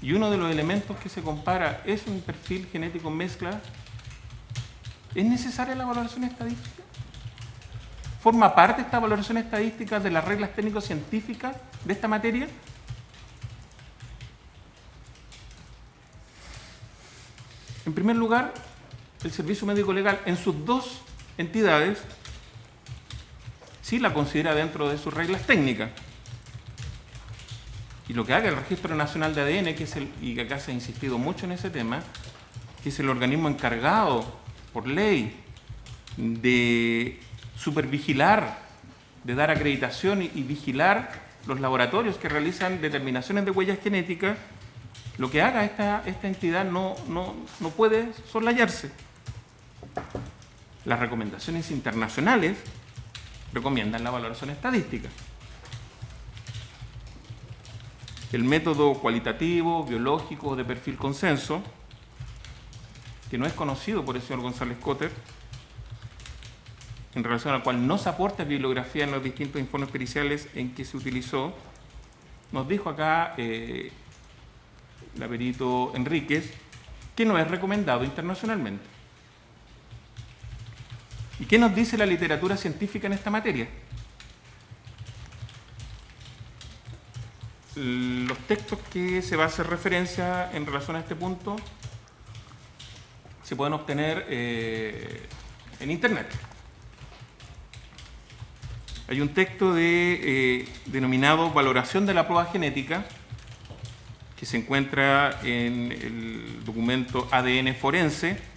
y uno de los elementos que se compara es un perfil genético mezcla, ¿es necesaria la valoración estadística? ¿Forma parte esta valoración estadística de las reglas técnico-científicas de esta materia? En primer lugar, el Servicio Médico Legal en sus dos entidades sí la considera dentro de sus reglas técnicas. Y lo que haga el Registro Nacional de ADN, y que acá se ha insistido mucho en ese tema, que es el organismo encargado por ley de supervigilar, de dar acreditación y vigilar los laboratorios que realizan determinaciones de huellas genéticas, lo que haga esta entidad no puede soslayarse. Las recomendaciones internacionales recomiendan la valoración estadística. El método cualitativo, biológico de perfil consenso, que no es conocido por el señor González Cotter, en relación al cual no se aporta bibliografía en los distintos informes periciales en que se utilizó, nos dijo acá la perito Enríquez que no es recomendado internacionalmente. ¿Y qué nos dice la literatura científica en esta materia? Los textos que se va a hacer referencia en relación a este punto se pueden obtener en Internet. Hay un texto denominado Valoración de la prueba genética, que se encuentra en el documento ADN forense,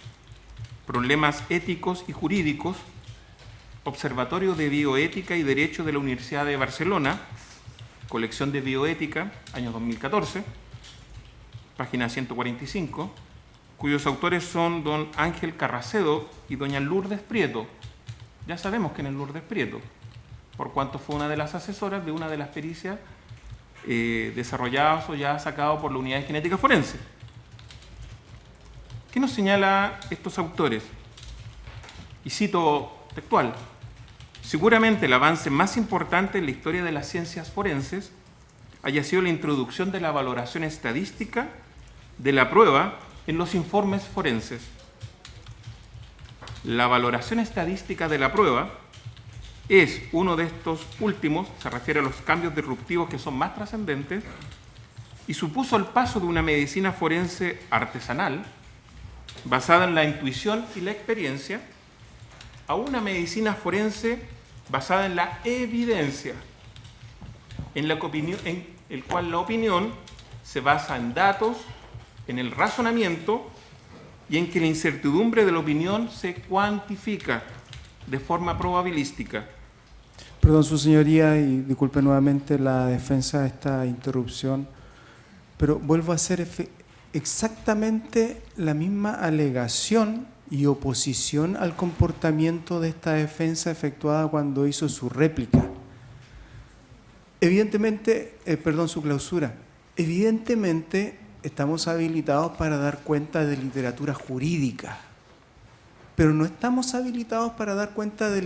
Problemas éticos y jurídicos, Observatorio de Bioética y Derecho de la Universidad de Barcelona, colección de bioética, año 2014, página 145, cuyos autores son don Ángel Carracedo y doña Lourdes Prieto. Ya sabemos quién es Lourdes Prieto, por cuanto fue una de las asesoras de una de las pericias desarrolladas o ya sacadas por la Unidad de Genética Forense. ¿Qué nos señala estos autores? Y cito textual: seguramente el avance más importante en la historia de las ciencias forenses haya sido la introducción de la valoración estadística de la prueba en los informes forenses. la valoración estadística de la prueba es uno de estos últimos, se refiere a los cambios disruptivos que son más trascendentes, y supuso el paso de una medicina forense artesanal, basada en la intuición y la experiencia, a una medicina forense basada en la evidencia, en el cual la opinión se basa en datos, en el razonamiento y en que la incertidumbre de la opinión se cuantifica de forma probabilística. Perdón, su señoría, y disculpe nuevamente la defensa de esta interrupción, pero vuelvo a hacer exactamente la misma alegación y oposición al comportamiento de esta defensa efectuada cuando hizo su réplica. Evidentemente, su clausura. Evidentemente estamos habilitados para dar cuenta de literatura jurídica, pero no estamos habilitados para dar cuenta de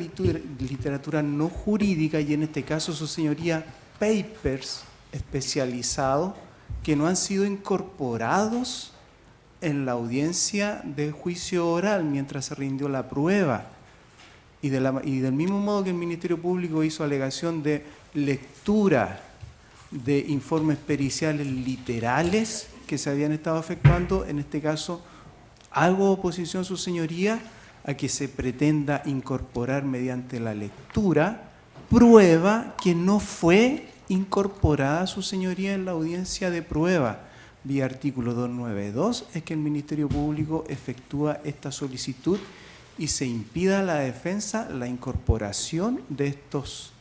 literatura no jurídica, y en este caso, su señoría, papers especializados que no han sido incorporados en la audiencia de juicio oral mientras se rindió la prueba. Y del mismo modo que el Ministerio Público hizo alegación de lectura de informes periciales literales que se habían estado efectuando, en este caso hago oposición, su señoría, a que se pretenda incorporar mediante la lectura prueba que no fue incorporada, su señoría, en la audiencia de prueba. Vía artículo 292 es que el Ministerio Público efectúa esta solicitud y se impida a la defensa la incorporación de estos,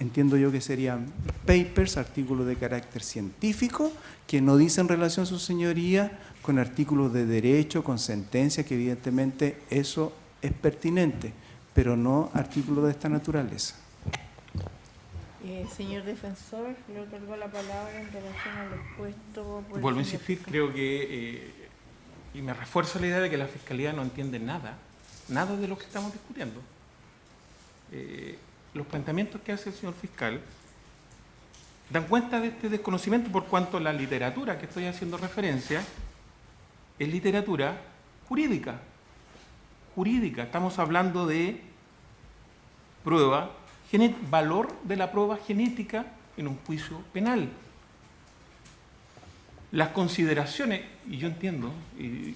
entiendo yo que serían papers, artículos de carácter científico, que no dicen relación, su señoría, con artículos de derecho, con sentencia, que evidentemente eso es pertinente, pero no artículos de esta naturaleza. Señor defensor, le otorgo la palabra en relación al expuesto por el Vuelvo a señor insistir, fiscal. creo que, y me refuerzo la idea de que la Fiscalía no entiende nada de lo que estamos discutiendo. Los planteamientos que hace el señor fiscal dan cuenta de este desconocimiento, por cuanto la literatura que estoy haciendo referencia es literatura jurídica. Estamos hablando de prueba, valor de la prueba genética en un juicio penal. Las consideraciones, y yo entiendo, y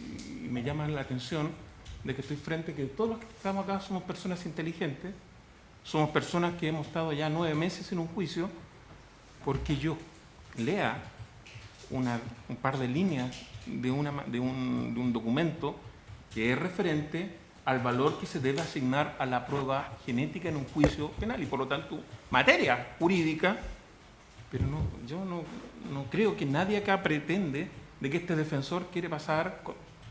me llaman la atención, de que estoy frente, que todos los que estamos acá somos personas inteligentes, somos personas que hemos estado ya 9 meses en un juicio, porque yo lea un par de líneas de un documento que es referente al valor que se debe asignar a la prueba genética en un juicio penal, y por lo tanto materia jurídica, pero yo no creo que nadie acá pretende de que este defensor quiere pasar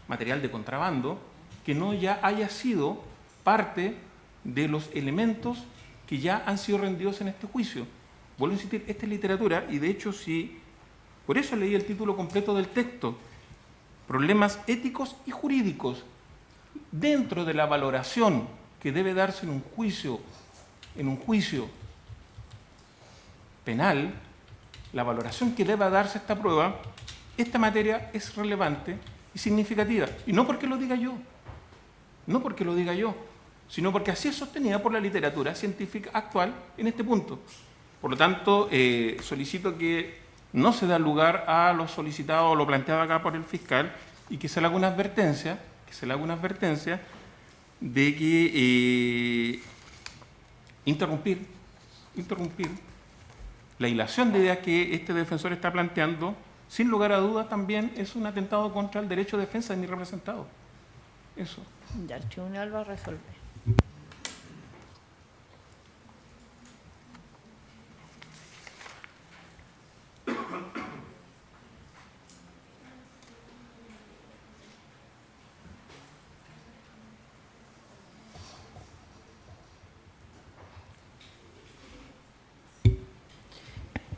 material de contrabando que no ya haya sido parte de los elementos que ya han sido rendidos en este juicio. Vuelvo a insistir, esta es literatura, y de hecho por eso leí el título completo del texto: problemas éticos y jurídicos dentro de la valoración que debe darse en un juicio penal. La valoración que deba darse a esta prueba, esta materia es relevante y significativa, y no porque lo diga yo, sino porque así es sostenida por la literatura científica actual en este punto. Por lo tanto, solicito que no se da lugar a lo solicitado o lo planteado acá por el fiscal, y que se le haga una advertencia, de que interrumpir la hilación de ideas que este defensor está planteando, sin lugar a dudas, también es un atentado contra el derecho de defensa de mi representado. Eso. Ya el tribunal va a resolver.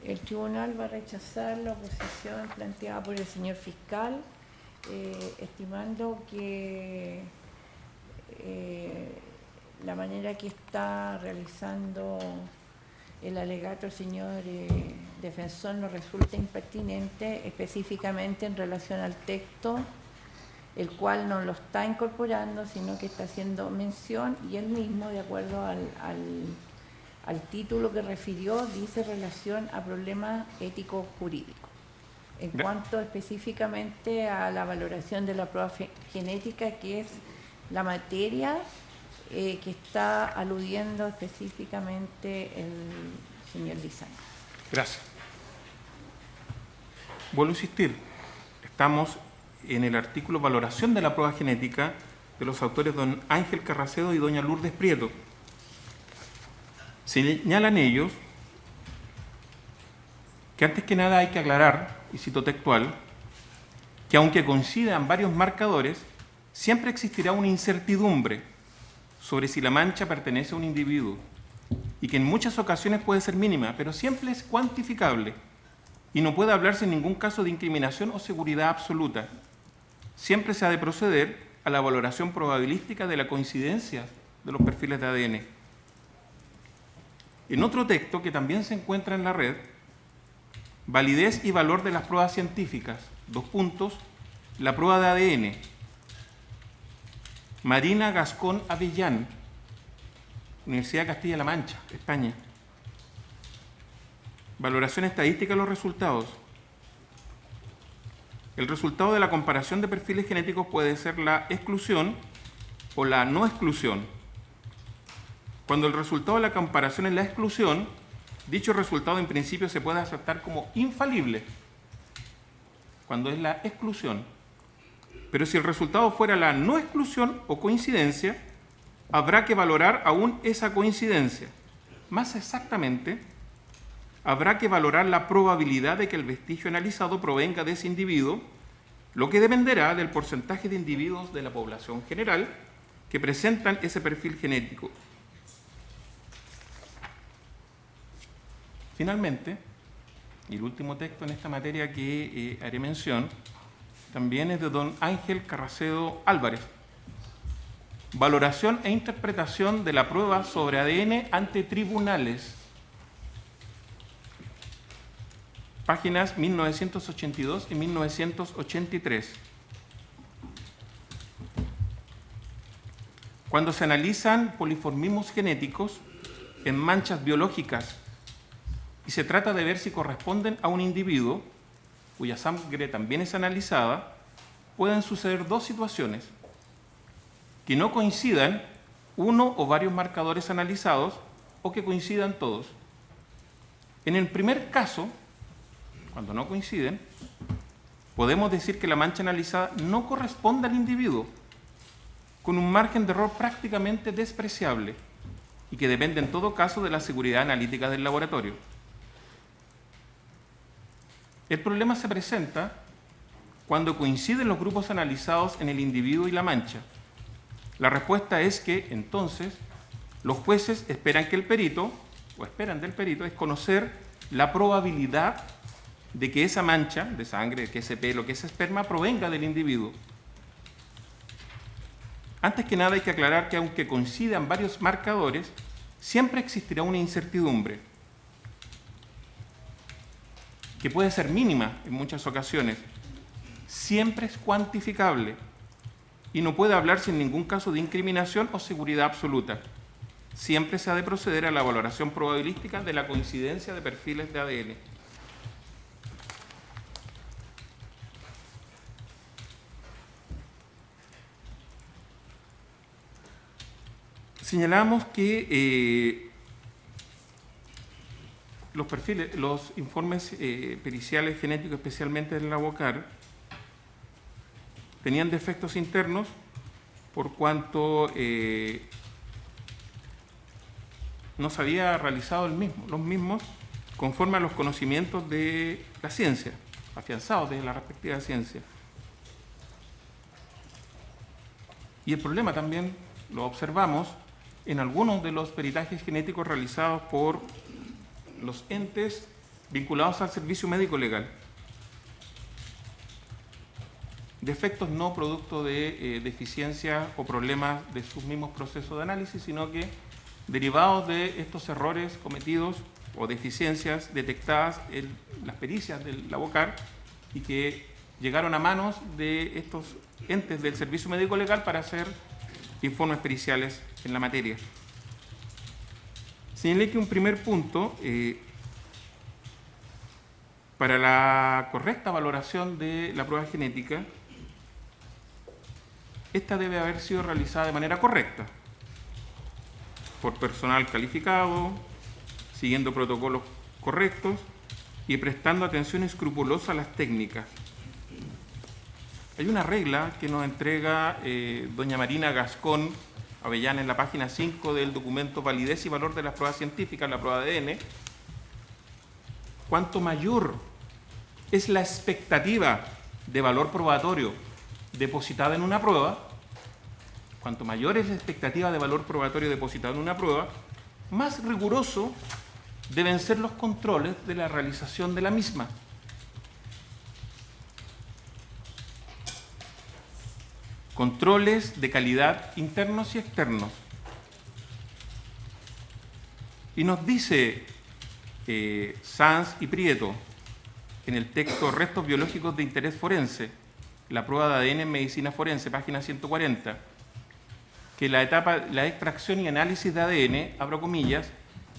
El tribunal va a rechazar la oposición planteada por el señor fiscal, estimando que la manera que está realizando el alegato el señor defensor no resulta impertinente, específicamente en relación al texto el cual no lo está incorporando, sino que está haciendo mención, y él mismo, de acuerdo al título que refirió, dice relación a problemas éticos jurídicos. En cuanto específicamente a la valoración de la prueba genética, que es la materia que está aludiendo específicamente el señor Lizana. Gracias. Vuelvo a insistir, estamos en el artículo Valoración de la prueba genética de los autores don Ángel Carracedo y doña Lourdes Prieto. Señalan ellos que antes que nada hay que aclarar, y cito textual, que aunque coincidan varios marcadores, siempre existirá una incertidumbre sobre si la mancha pertenece a un individuo y que en muchas ocasiones puede ser mínima, pero siempre es cuantificable y no puede hablarse en ningún caso de incriminación o seguridad absoluta. Siempre se ha de proceder a la valoración probabilística de la coincidencia de los perfiles de ADN. En otro texto que también se encuentra en la red, validez y valor de las pruebas científicas, : la prueba de ADN. Marina Gascón Avellán, Universidad de Castilla-La Mancha, España. Valoración estadística de los resultados. El resultado de la comparación de perfiles genéticos puede ser la exclusión o la no exclusión. Cuando el resultado de la comparación es la exclusión, dicho resultado en principio se puede aceptar como infalible cuando es la exclusión. Pero si el resultado fuera la no exclusión o coincidencia, habrá que valorar aún esa coincidencia. Más exactamente, habrá que valorar la probabilidad de que el vestigio analizado provenga de ese individuo, lo que dependerá del porcentaje de individuos de la población general que presentan ese perfil genético. Finalmente, y el último texto en esta materia que haré mención, también es de don Ángel Carracedo Álvarez. Valoración e interpretación de la prueba sobre ADN ante tribunales. Páginas 1982 y 1983. Cuando se analizan poliformismos genéticos en manchas biológicas y se trata de ver si corresponden a un individuo cuya sangre también es analizada, pueden suceder dos situaciones: que no coincidan uno o varios marcadores analizados o que coincidan todos. En el primer caso, cuando no coinciden, podemos decir que la mancha analizada no corresponde al individuo, con un margen de error prácticamente despreciable y que depende en todo caso de la seguridad analítica del laboratorio. El problema se presenta cuando coinciden los grupos analizados en el individuo y la mancha. La respuesta es que, entonces, los jueces esperan que el perito, o esperan del perito, es conocer la probabilidad de que esa mancha de sangre, que ese pelo, que ese esperma provenga del individuo. Antes que nada hay que aclarar que aunque coincidan varios marcadores, siempre existirá una incertidumbre, que puede ser mínima en muchas ocasiones, siempre es cuantificable y no puede hablarse en ningún caso de incriminación o seguridad absoluta. Siempre se ha de proceder a la valoración probabilística de la coincidencia de perfiles de ADN. Señalamos que los informes periciales genéticos, especialmente del Labocar, tenían defectos internos por cuanto no se había realizado los mismos conforme a los conocimientos de la ciencia, afianzados de la respectiva ciencia. Y el problema también lo observamos en algunos de los peritajes genéticos realizados por los entes vinculados al servicio médico legal. Defectos no producto de deficiencias o problemas de sus mismos procesos de análisis, sino que derivados de estos errores cometidos o deficiencias detectadas en las pericias del Labocar y que llegaron a manos de estos entes del Servicio Médico Legal para hacer informes periciales en la materia. Señalé que un primer punto, para la correcta valoración de la prueba genética, esta debe haber sido realizada de manera correcta, por personal calificado, siguiendo protocolos correctos y prestando atención escrupulosa a las técnicas. Hay una regla que nos entrega doña Marina Gascón Avellana en la página 5 del documento Validez y Valor de las Pruebas Científicas, la prueba de ADN. Cuanto mayor es la expectativa de valor probatorio depositada en una prueba, cuanto mayor es la expectativa de valor probatorio depositada en una prueba, más riguroso deben ser los controles de la realización de la misma. Controles de calidad internos y externos. Y nos dice Sanz y Prieto en el texto Restos biológicos de interés forense, la prueba de ADN en medicina forense, página 140, que la extracción y análisis de ADN, abro comillas,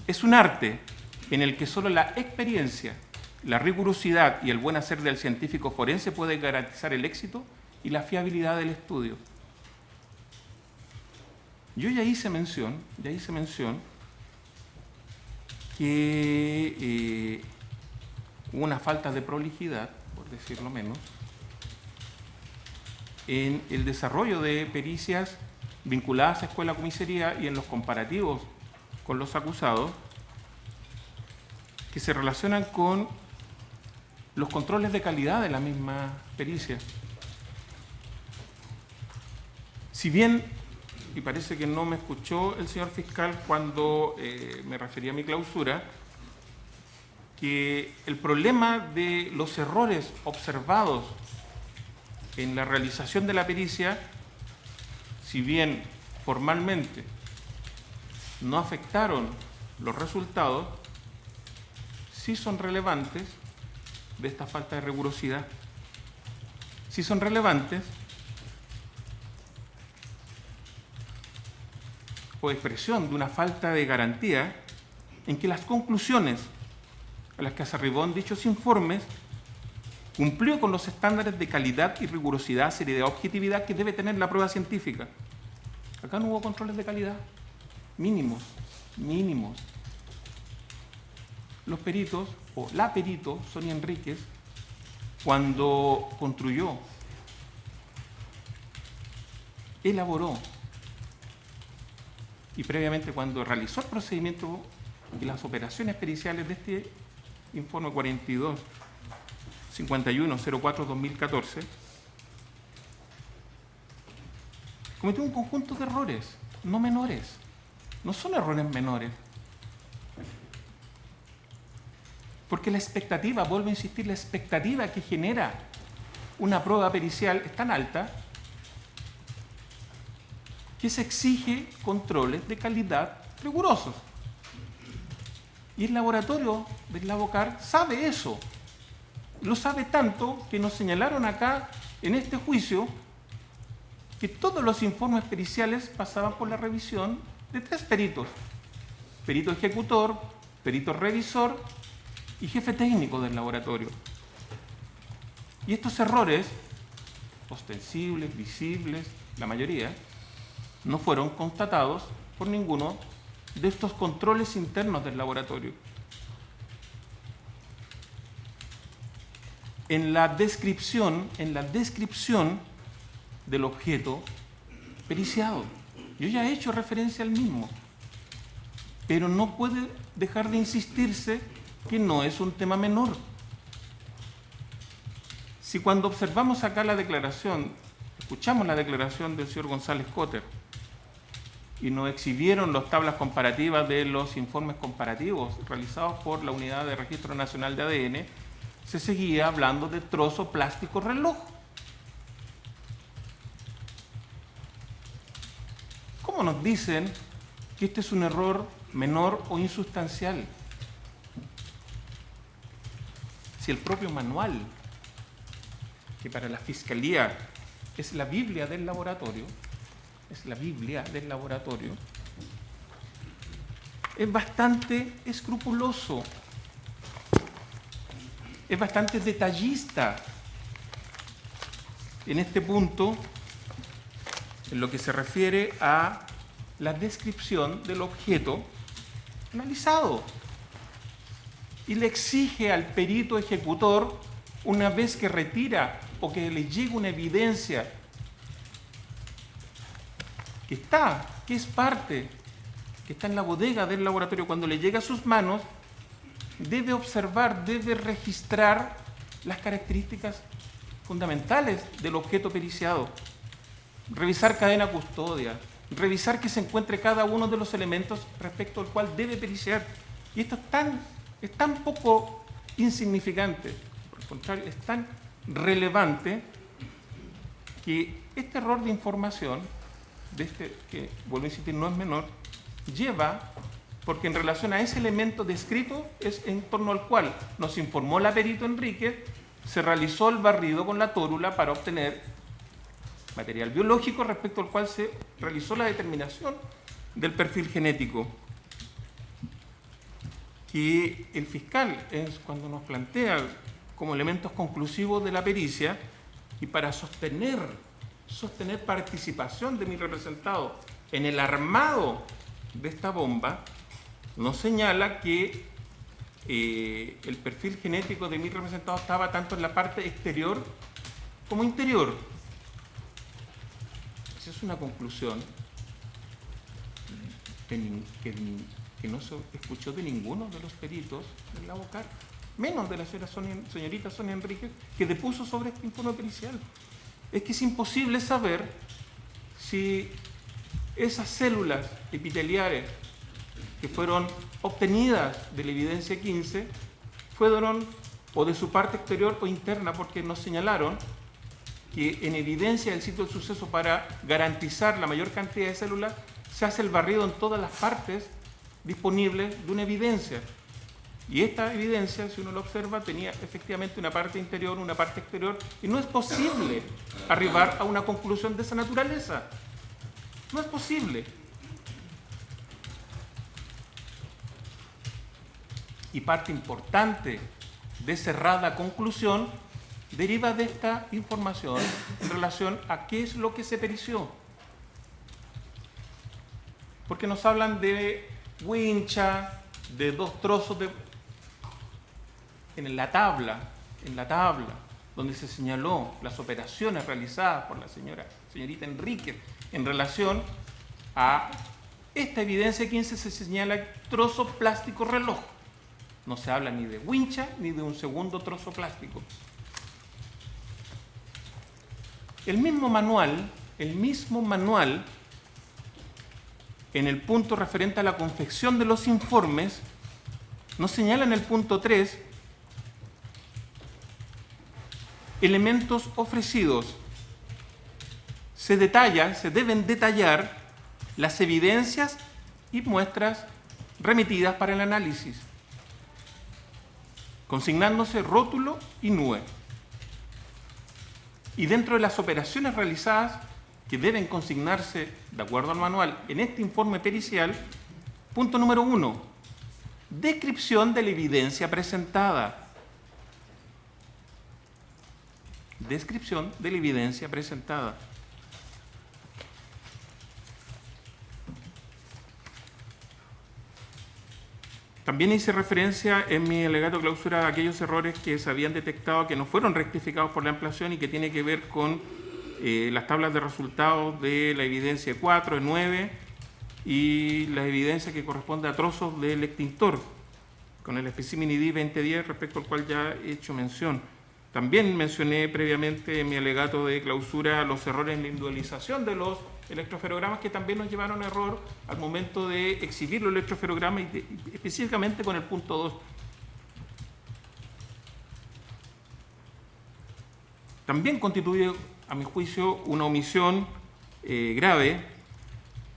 es un arte en el que solo la experiencia, la rigurosidad y el buen hacer del científico forense pueden garantizar el éxito y la fiabilidad del estudio. Yo ya hice mención que hubo una falta de prolijidad, por decirlo menos, en el desarrollo de pericias vinculadas a escuela comisaría y en los comparativos con los acusados que se relacionan con los controles de calidad de la misma pericia. Si bien, y parece que no me escuchó el señor fiscal cuando me refería a mi clausura, que el problema de los errores observados en la realización de la pericia, si bien formalmente no afectaron los resultados, sí son relevantes de esta falta de rigurosidad. Sí son relevantes o expresión de una falta de garantía en que las conclusiones a las que se arribó en dichos informes cumplió con los estándares de calidad y rigurosidad, seriedad, objetividad que debe tener la prueba científica. Acá no hubo controles de calidad, mínimos. Los peritos, o la perito, Sonia Enríquez, cuando construyó, elaboró y previamente cuando realizó el procedimiento y las operaciones periciales de este informe 42-51-04-2014, cometió un conjunto de errores, no menores. No son errores menores. Porque la expectativa, vuelvo a insistir, la expectativa que genera una prueba pericial es tan alta que se exige controles de calidad rigurosos. Y el laboratorio del Lavocar sabe eso. Lo sabe tanto que nos señalaron acá, en este juicio, que todos los informes periciales pasaban por la revisión de 3 peritos. Perito ejecutor, perito revisor y jefe técnico del laboratorio. Y estos errores, ostensibles, visibles, la mayoría, no fueron constatados por ninguno de estos controles internos del laboratorio. En la descripción del objeto periciado. Yo ya he hecho referencia al mismo, pero no puede dejar de insistirse que no es un tema menor. Si cuando observamos acá la declaración, escuchamos la declaración del señor González Cotter y nos exhibieron las tablas comparativas de los informes comparativos realizados por la Unidad de Registro Nacional de ADN, se seguía hablando de trozo plástico reloj. ¿Cómo nos dicen que este es un error menor o insustancial? Si el propio manual, que para la Fiscalía es la Biblia del laboratorio, es la Biblia del laboratorio, es bastante escrupuloso, es bastante detallista en este punto, en lo que se refiere a la descripción del objeto analizado, y le exige al perito ejecutor, una vez que retira o que le llegue una evidencia que es parte, que está en la bodega del laboratorio, cuando le llega a sus manos, debe observar, debe registrar las características fundamentales del objeto periciado, revisar cadena custodia, revisar que se encuentre cada uno de los elementos respecto al cual debe periciar. Y esto es tan poco insignificante, por el contrario, es tan relevante que este error de información, que vuelvo a insistir, no es menor, lleva, porque en relación a ese elemento descrito es en torno al cual nos informó la perito Enríquez, se realizó el barrido con la tórula para obtener material biológico respecto al cual se realizó la determinación del perfil genético. Que el fiscal es cuando nos plantea como elementos conclusivos de la pericia, y para sostener participación de mi representado en el armado de esta bomba, nos señala que el perfil genético de mi representado estaba tanto en la parte exterior como interior. Esa es una conclusión que no se escuchó de ninguno de los peritos del Labocar, menos de la señorita Sonia Enríquez, que depuso sobre este informe pericial. Es que es imposible saber si esas células epiteliares que fueron obtenidas de la evidencia 15 fueron o de su parte exterior o interna, porque nos señalaron que en evidencia del sitio del suceso, para garantizar la mayor cantidad de células, se hace el barrido en todas las partes disponibles de una evidencia. Y esta evidencia, si uno lo observa, tenía efectivamente una parte interior, una parte exterior, y no es posible arribar a una conclusión de esa naturaleza. No es posible. Y parte importante de cerrada conclusión deriva de esta información en relación a qué es lo que se perició. Porque nos hablan de wincha, de dos trozos en la tabla, donde se señaló las operaciones realizadas por la señorita Enríquez en relación a esta evidencia 15, se señala trozo plástico reloj. No se habla ni de wincha ni de un segundo trozo plástico. El mismo manual, en el punto referente a la confección de los informes, nos señala en el punto 3 elementos ofrecidos. Se deben detallar las evidencias y muestras remitidas para el análisis, consignándose rótulo y NUE. Y dentro de las operaciones realizadas, que deben consignarse de acuerdo al manual en este informe pericial, punto número 1, descripción de la evidencia presentada. Descripción de la evidencia presentada. También hice referencia en mi alegato de clausura a aquellos errores que se habían detectado que no fueron rectificados por la ampliación y que tiene que ver con las tablas de resultados de la evidencia 4, 9 y la evidencia que corresponde a trozos del extintor, con el espécimen ID 2010, respecto al cual ya he hecho mención. También mencioné previamente en mi alegato de clausura los errores en la individualización de los electroferogramas, que también nos llevaron a error al momento de exhibir los electroferogramas, y específicamente con el punto 2. También constituye, a mi juicio, una omisión grave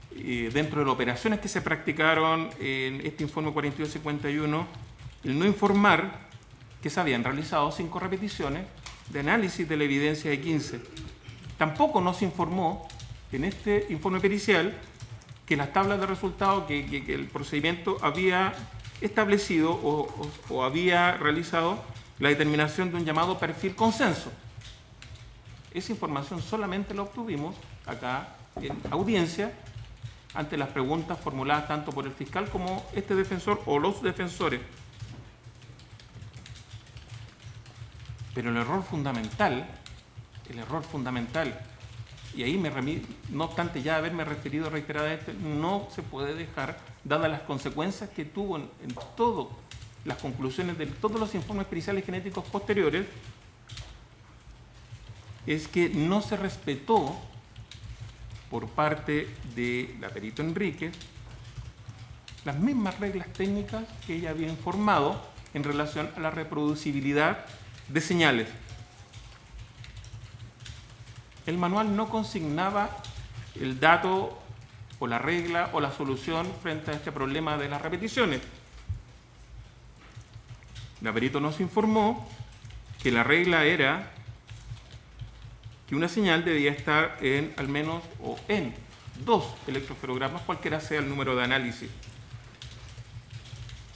dentro de las operaciones que se practicaron en este informe 4251, el no informar que se habían realizado 5 repeticiones de análisis de la evidencia de 15. Tampoco nos informó en este informe pericial que las tablas de resultados que el procedimiento había establecido o había realizado la determinación de un llamado perfil consenso. Esa información solamente la obtuvimos acá en audiencia ante las preguntas formuladas tanto por el fiscal como este defensor o los defensores. Pero el error fundamental, y ahí no obstante ya haberme referido reiteradamente, no se puede dejar, dadas las consecuencias que tuvo en todas las conclusiones de todos los informes periciales genéticos posteriores, es que no se respetó por parte de la perito Enríquez las mismas reglas técnicas que ella había informado en relación a la reproducibilidad de señales. El manual no consignaba el dato o la regla o la solución frente a este problema de las repeticiones. La perito nos informó que la regla era que una señal debía estar en al menos o en 2 electroferogramas, cualquiera sea el número de análisis.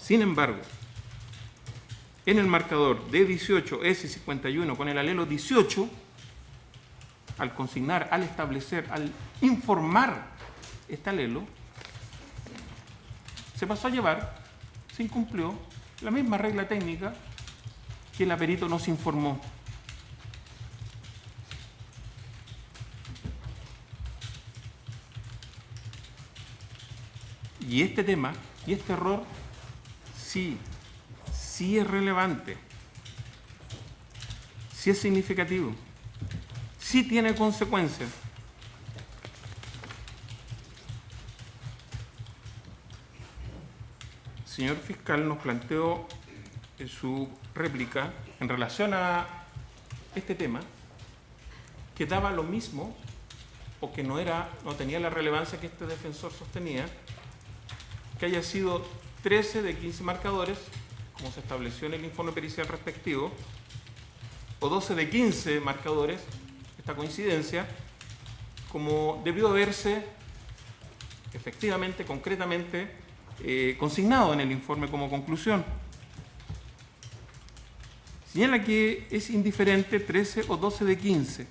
Sin embargo, en el marcador D18S51 con el alelo 18, al consignar, al establecer, al informar este alelo, se pasó a llevar, se incumplió la misma regla técnica que la perito nos informó. Y este tema, y este error, sí es relevante, sí es significativo, sí tiene consecuencias. El señor fiscal nos planteó en su réplica, en relación a este tema, que daba lo mismo, o que no tenía la relevancia que este defensor sostenía, que haya sido 13 de 15 marcadores, como se estableció en el informe pericial respectivo, o 12 de 15 marcadores, esta coincidencia, como debió haberse efectivamente, concretamente, consignado en el informe como conclusión. Señala que es indiferente 13 o 12 de 15.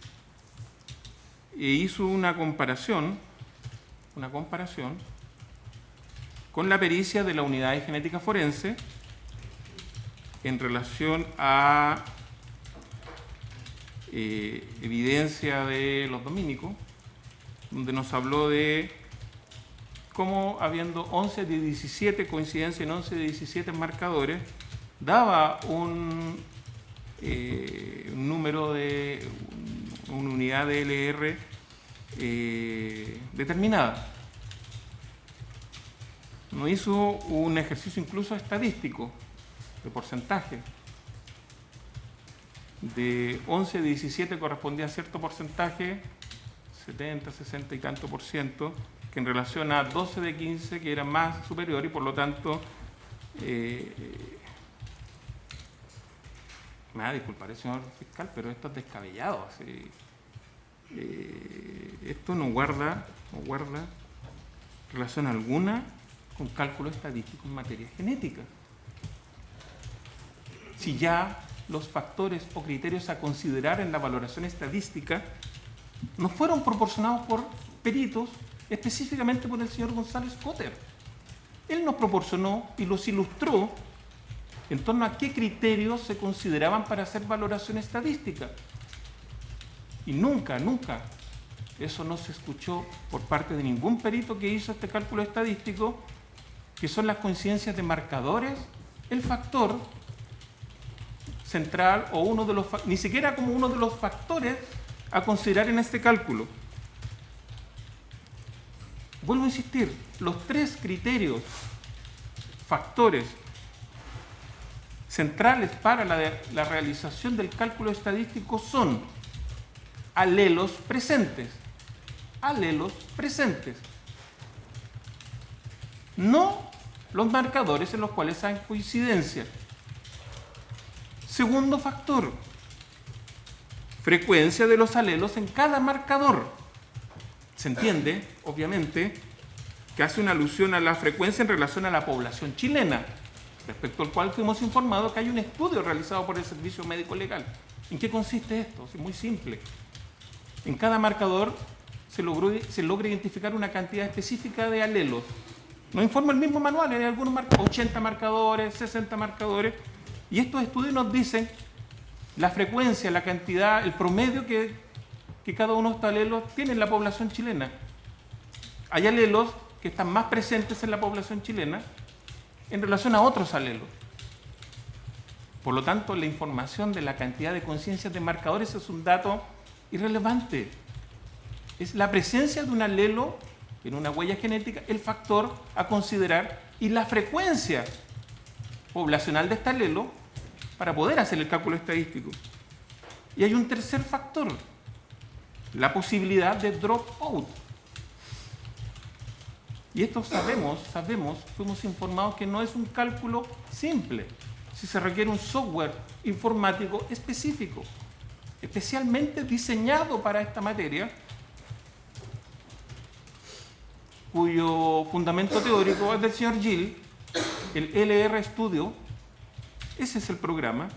E hizo una comparación con la pericia de la unidad de genética forense en relación a evidencia de los domínicos, donde nos habló de cómo, habiendo 11 de 17 coincidencia en 11 de 17 marcadores, daba un número de una unidad de LR determinada. No hizo un ejercicio incluso estadístico de porcentaje. De 11 de 17 correspondía a cierto porcentaje, 70, 60 y tanto por ciento, que en relación a 12 de 15 que era más superior, y por lo tanto me va a disculpar el señor fiscal, pero esto es descabellado. Esto no guarda relación alguna con cálculo estadístico en materia genética. Si ya los factores o criterios a considerar en la valoración estadística nos fueron proporcionados por peritos, específicamente por el señor González Cotter. Él nos proporcionó y los ilustró en torno a qué criterios se consideraban para hacer valoración estadística. Y nunca, eso no se escuchó por parte de ningún perito que hizo este cálculo estadístico, que son las coincidencias de marcadores, el factor central o uno de los, ni siquiera como uno de los factores a considerar en este cálculo. Vuelvo a insistir, los 3 criterios, factores centrales para la realización del cálculo estadístico son alelos presentes, no los marcadores en los cuales hay coincidencia. Segundo factor, frecuencia de los alelos en cada marcador. Se entiende, obviamente, que hace una alusión a la frecuencia en relación a la población chilena, respecto al cual fuimos informados que hay un estudio realizado por el Servicio Médico Legal. ¿En qué consiste esto? Es muy simple. En cada marcador se logra identificar una cantidad específica de alelos. Nos informa el mismo manual, hay algunos 80 marcadores, 60 marcadores, y estos estudios nos dicen la frecuencia, la cantidad, el promedio que cada uno de estos alelos tiene en la población chilena. Hay alelos que están más presentes en la población chilena en relación a otros alelos. Por lo tanto, la información de la cantidad de conciencias de marcadores es un dato irrelevante. Es la presencia de un alelo en una huella genética el factor a considerar y la frecuencia poblacional de este alelo para poder hacer el cálculo estadístico. Y hay un tercer factor, la posibilidad de dropout. Y esto sabemos, fuimos informados que no es un cálculo simple, si se requiere un software informático específico, especialmente diseñado para esta materia, cuyo fundamento teórico es del señor Gill, el LR Studio. Ese es el programa.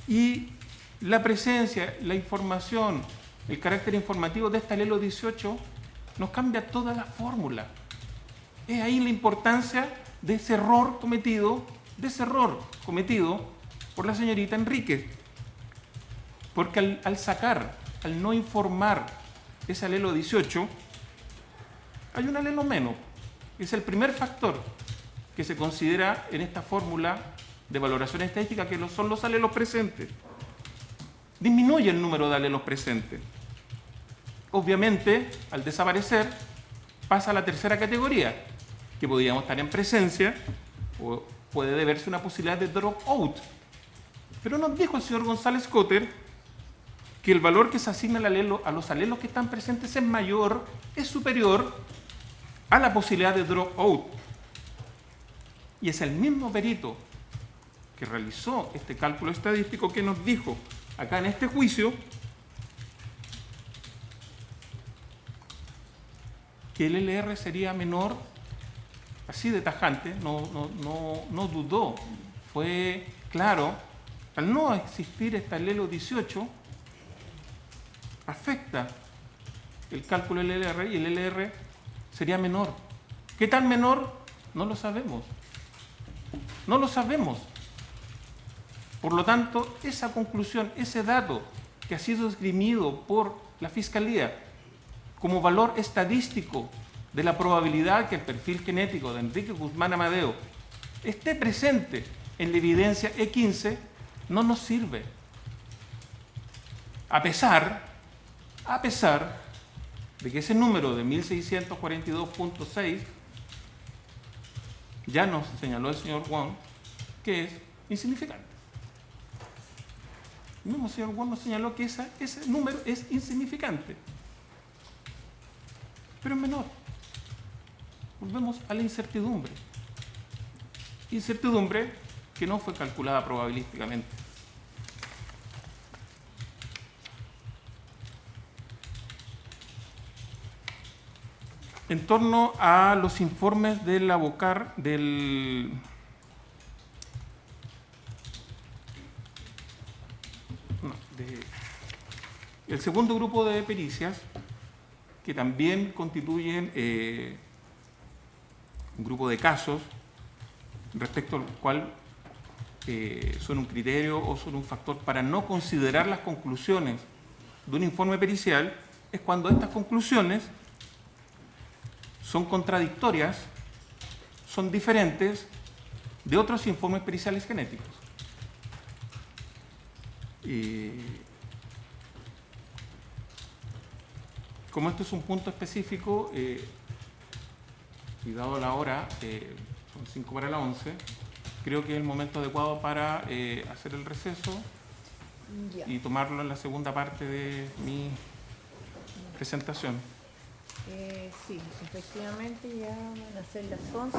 Y la presencia, la información, el carácter informativo de este alelo 18 nos cambia toda la fórmula. Es ahí la importancia de ese error cometido por la señorita Enríquez. Porque al no informar ese alelo 18, hay un alelo menos. Es el primer factor que se considera en esta fórmula de valoración estadística, que son los alelos presentes. Disminuye el número de alelos presentes. Obviamente, al desaparecer, pasa a la tercera categoría, que podríamos estar en presencia, o puede deberse una posibilidad de dropout. Pero nos dijo el señor González Cotter que el valor que se asigna a los alelos que están presentes es superior a la posibilidad de dropout. Y es el mismo perito que realizó este cálculo estadístico que nos dijo acá en este juicio que el LR sería menor, así de tajante, no dudó, fue claro. Al no existir este alelo 18, afecta el cálculo del LR y el LR sería menor. ¿Qué tan menor? No lo sabemos. No lo sabemos. Por lo tanto, esa conclusión, ese dato que ha sido esgrimido por la Fiscalía como valor estadístico de la probabilidad que el perfil genético de Enrique Guzmán Amadeo esté presente en la evidencia E15, no nos sirve. A pesar de que ese número de 1642.6 ya nos señaló el señor Wong que es insignificante. El mismo señor Wong nos señaló que ese número es insignificante, pero es menor. Volvemos a la incertidumbre. Incertidumbre que no fue calculada probabilísticamente. En torno a los informes del ABOCAR, el segundo grupo de pericias, que también constituyen un grupo de casos respecto al cual son un criterio o son un factor para no considerar las conclusiones de un informe pericial, es cuando estas conclusiones son contradictorias, son diferentes de otros informes periciales genéticos. Como esto es un punto específico, y dado la hora, son 5 para las 11, creo que es el momento adecuado para hacer el receso y tomarlo en la segunda parte de mi presentación. Sí, efectivamente ya van a ser las 11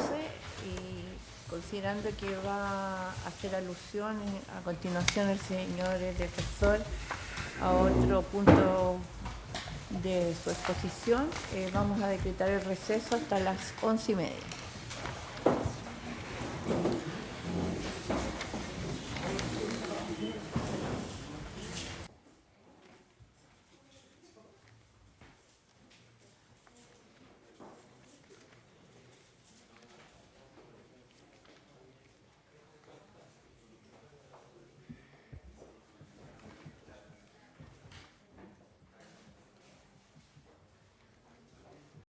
y considerando que va a hacer alusiones a continuación el señor defensor a otro punto de su exposición, vamos a decretar el receso hasta las 11:30.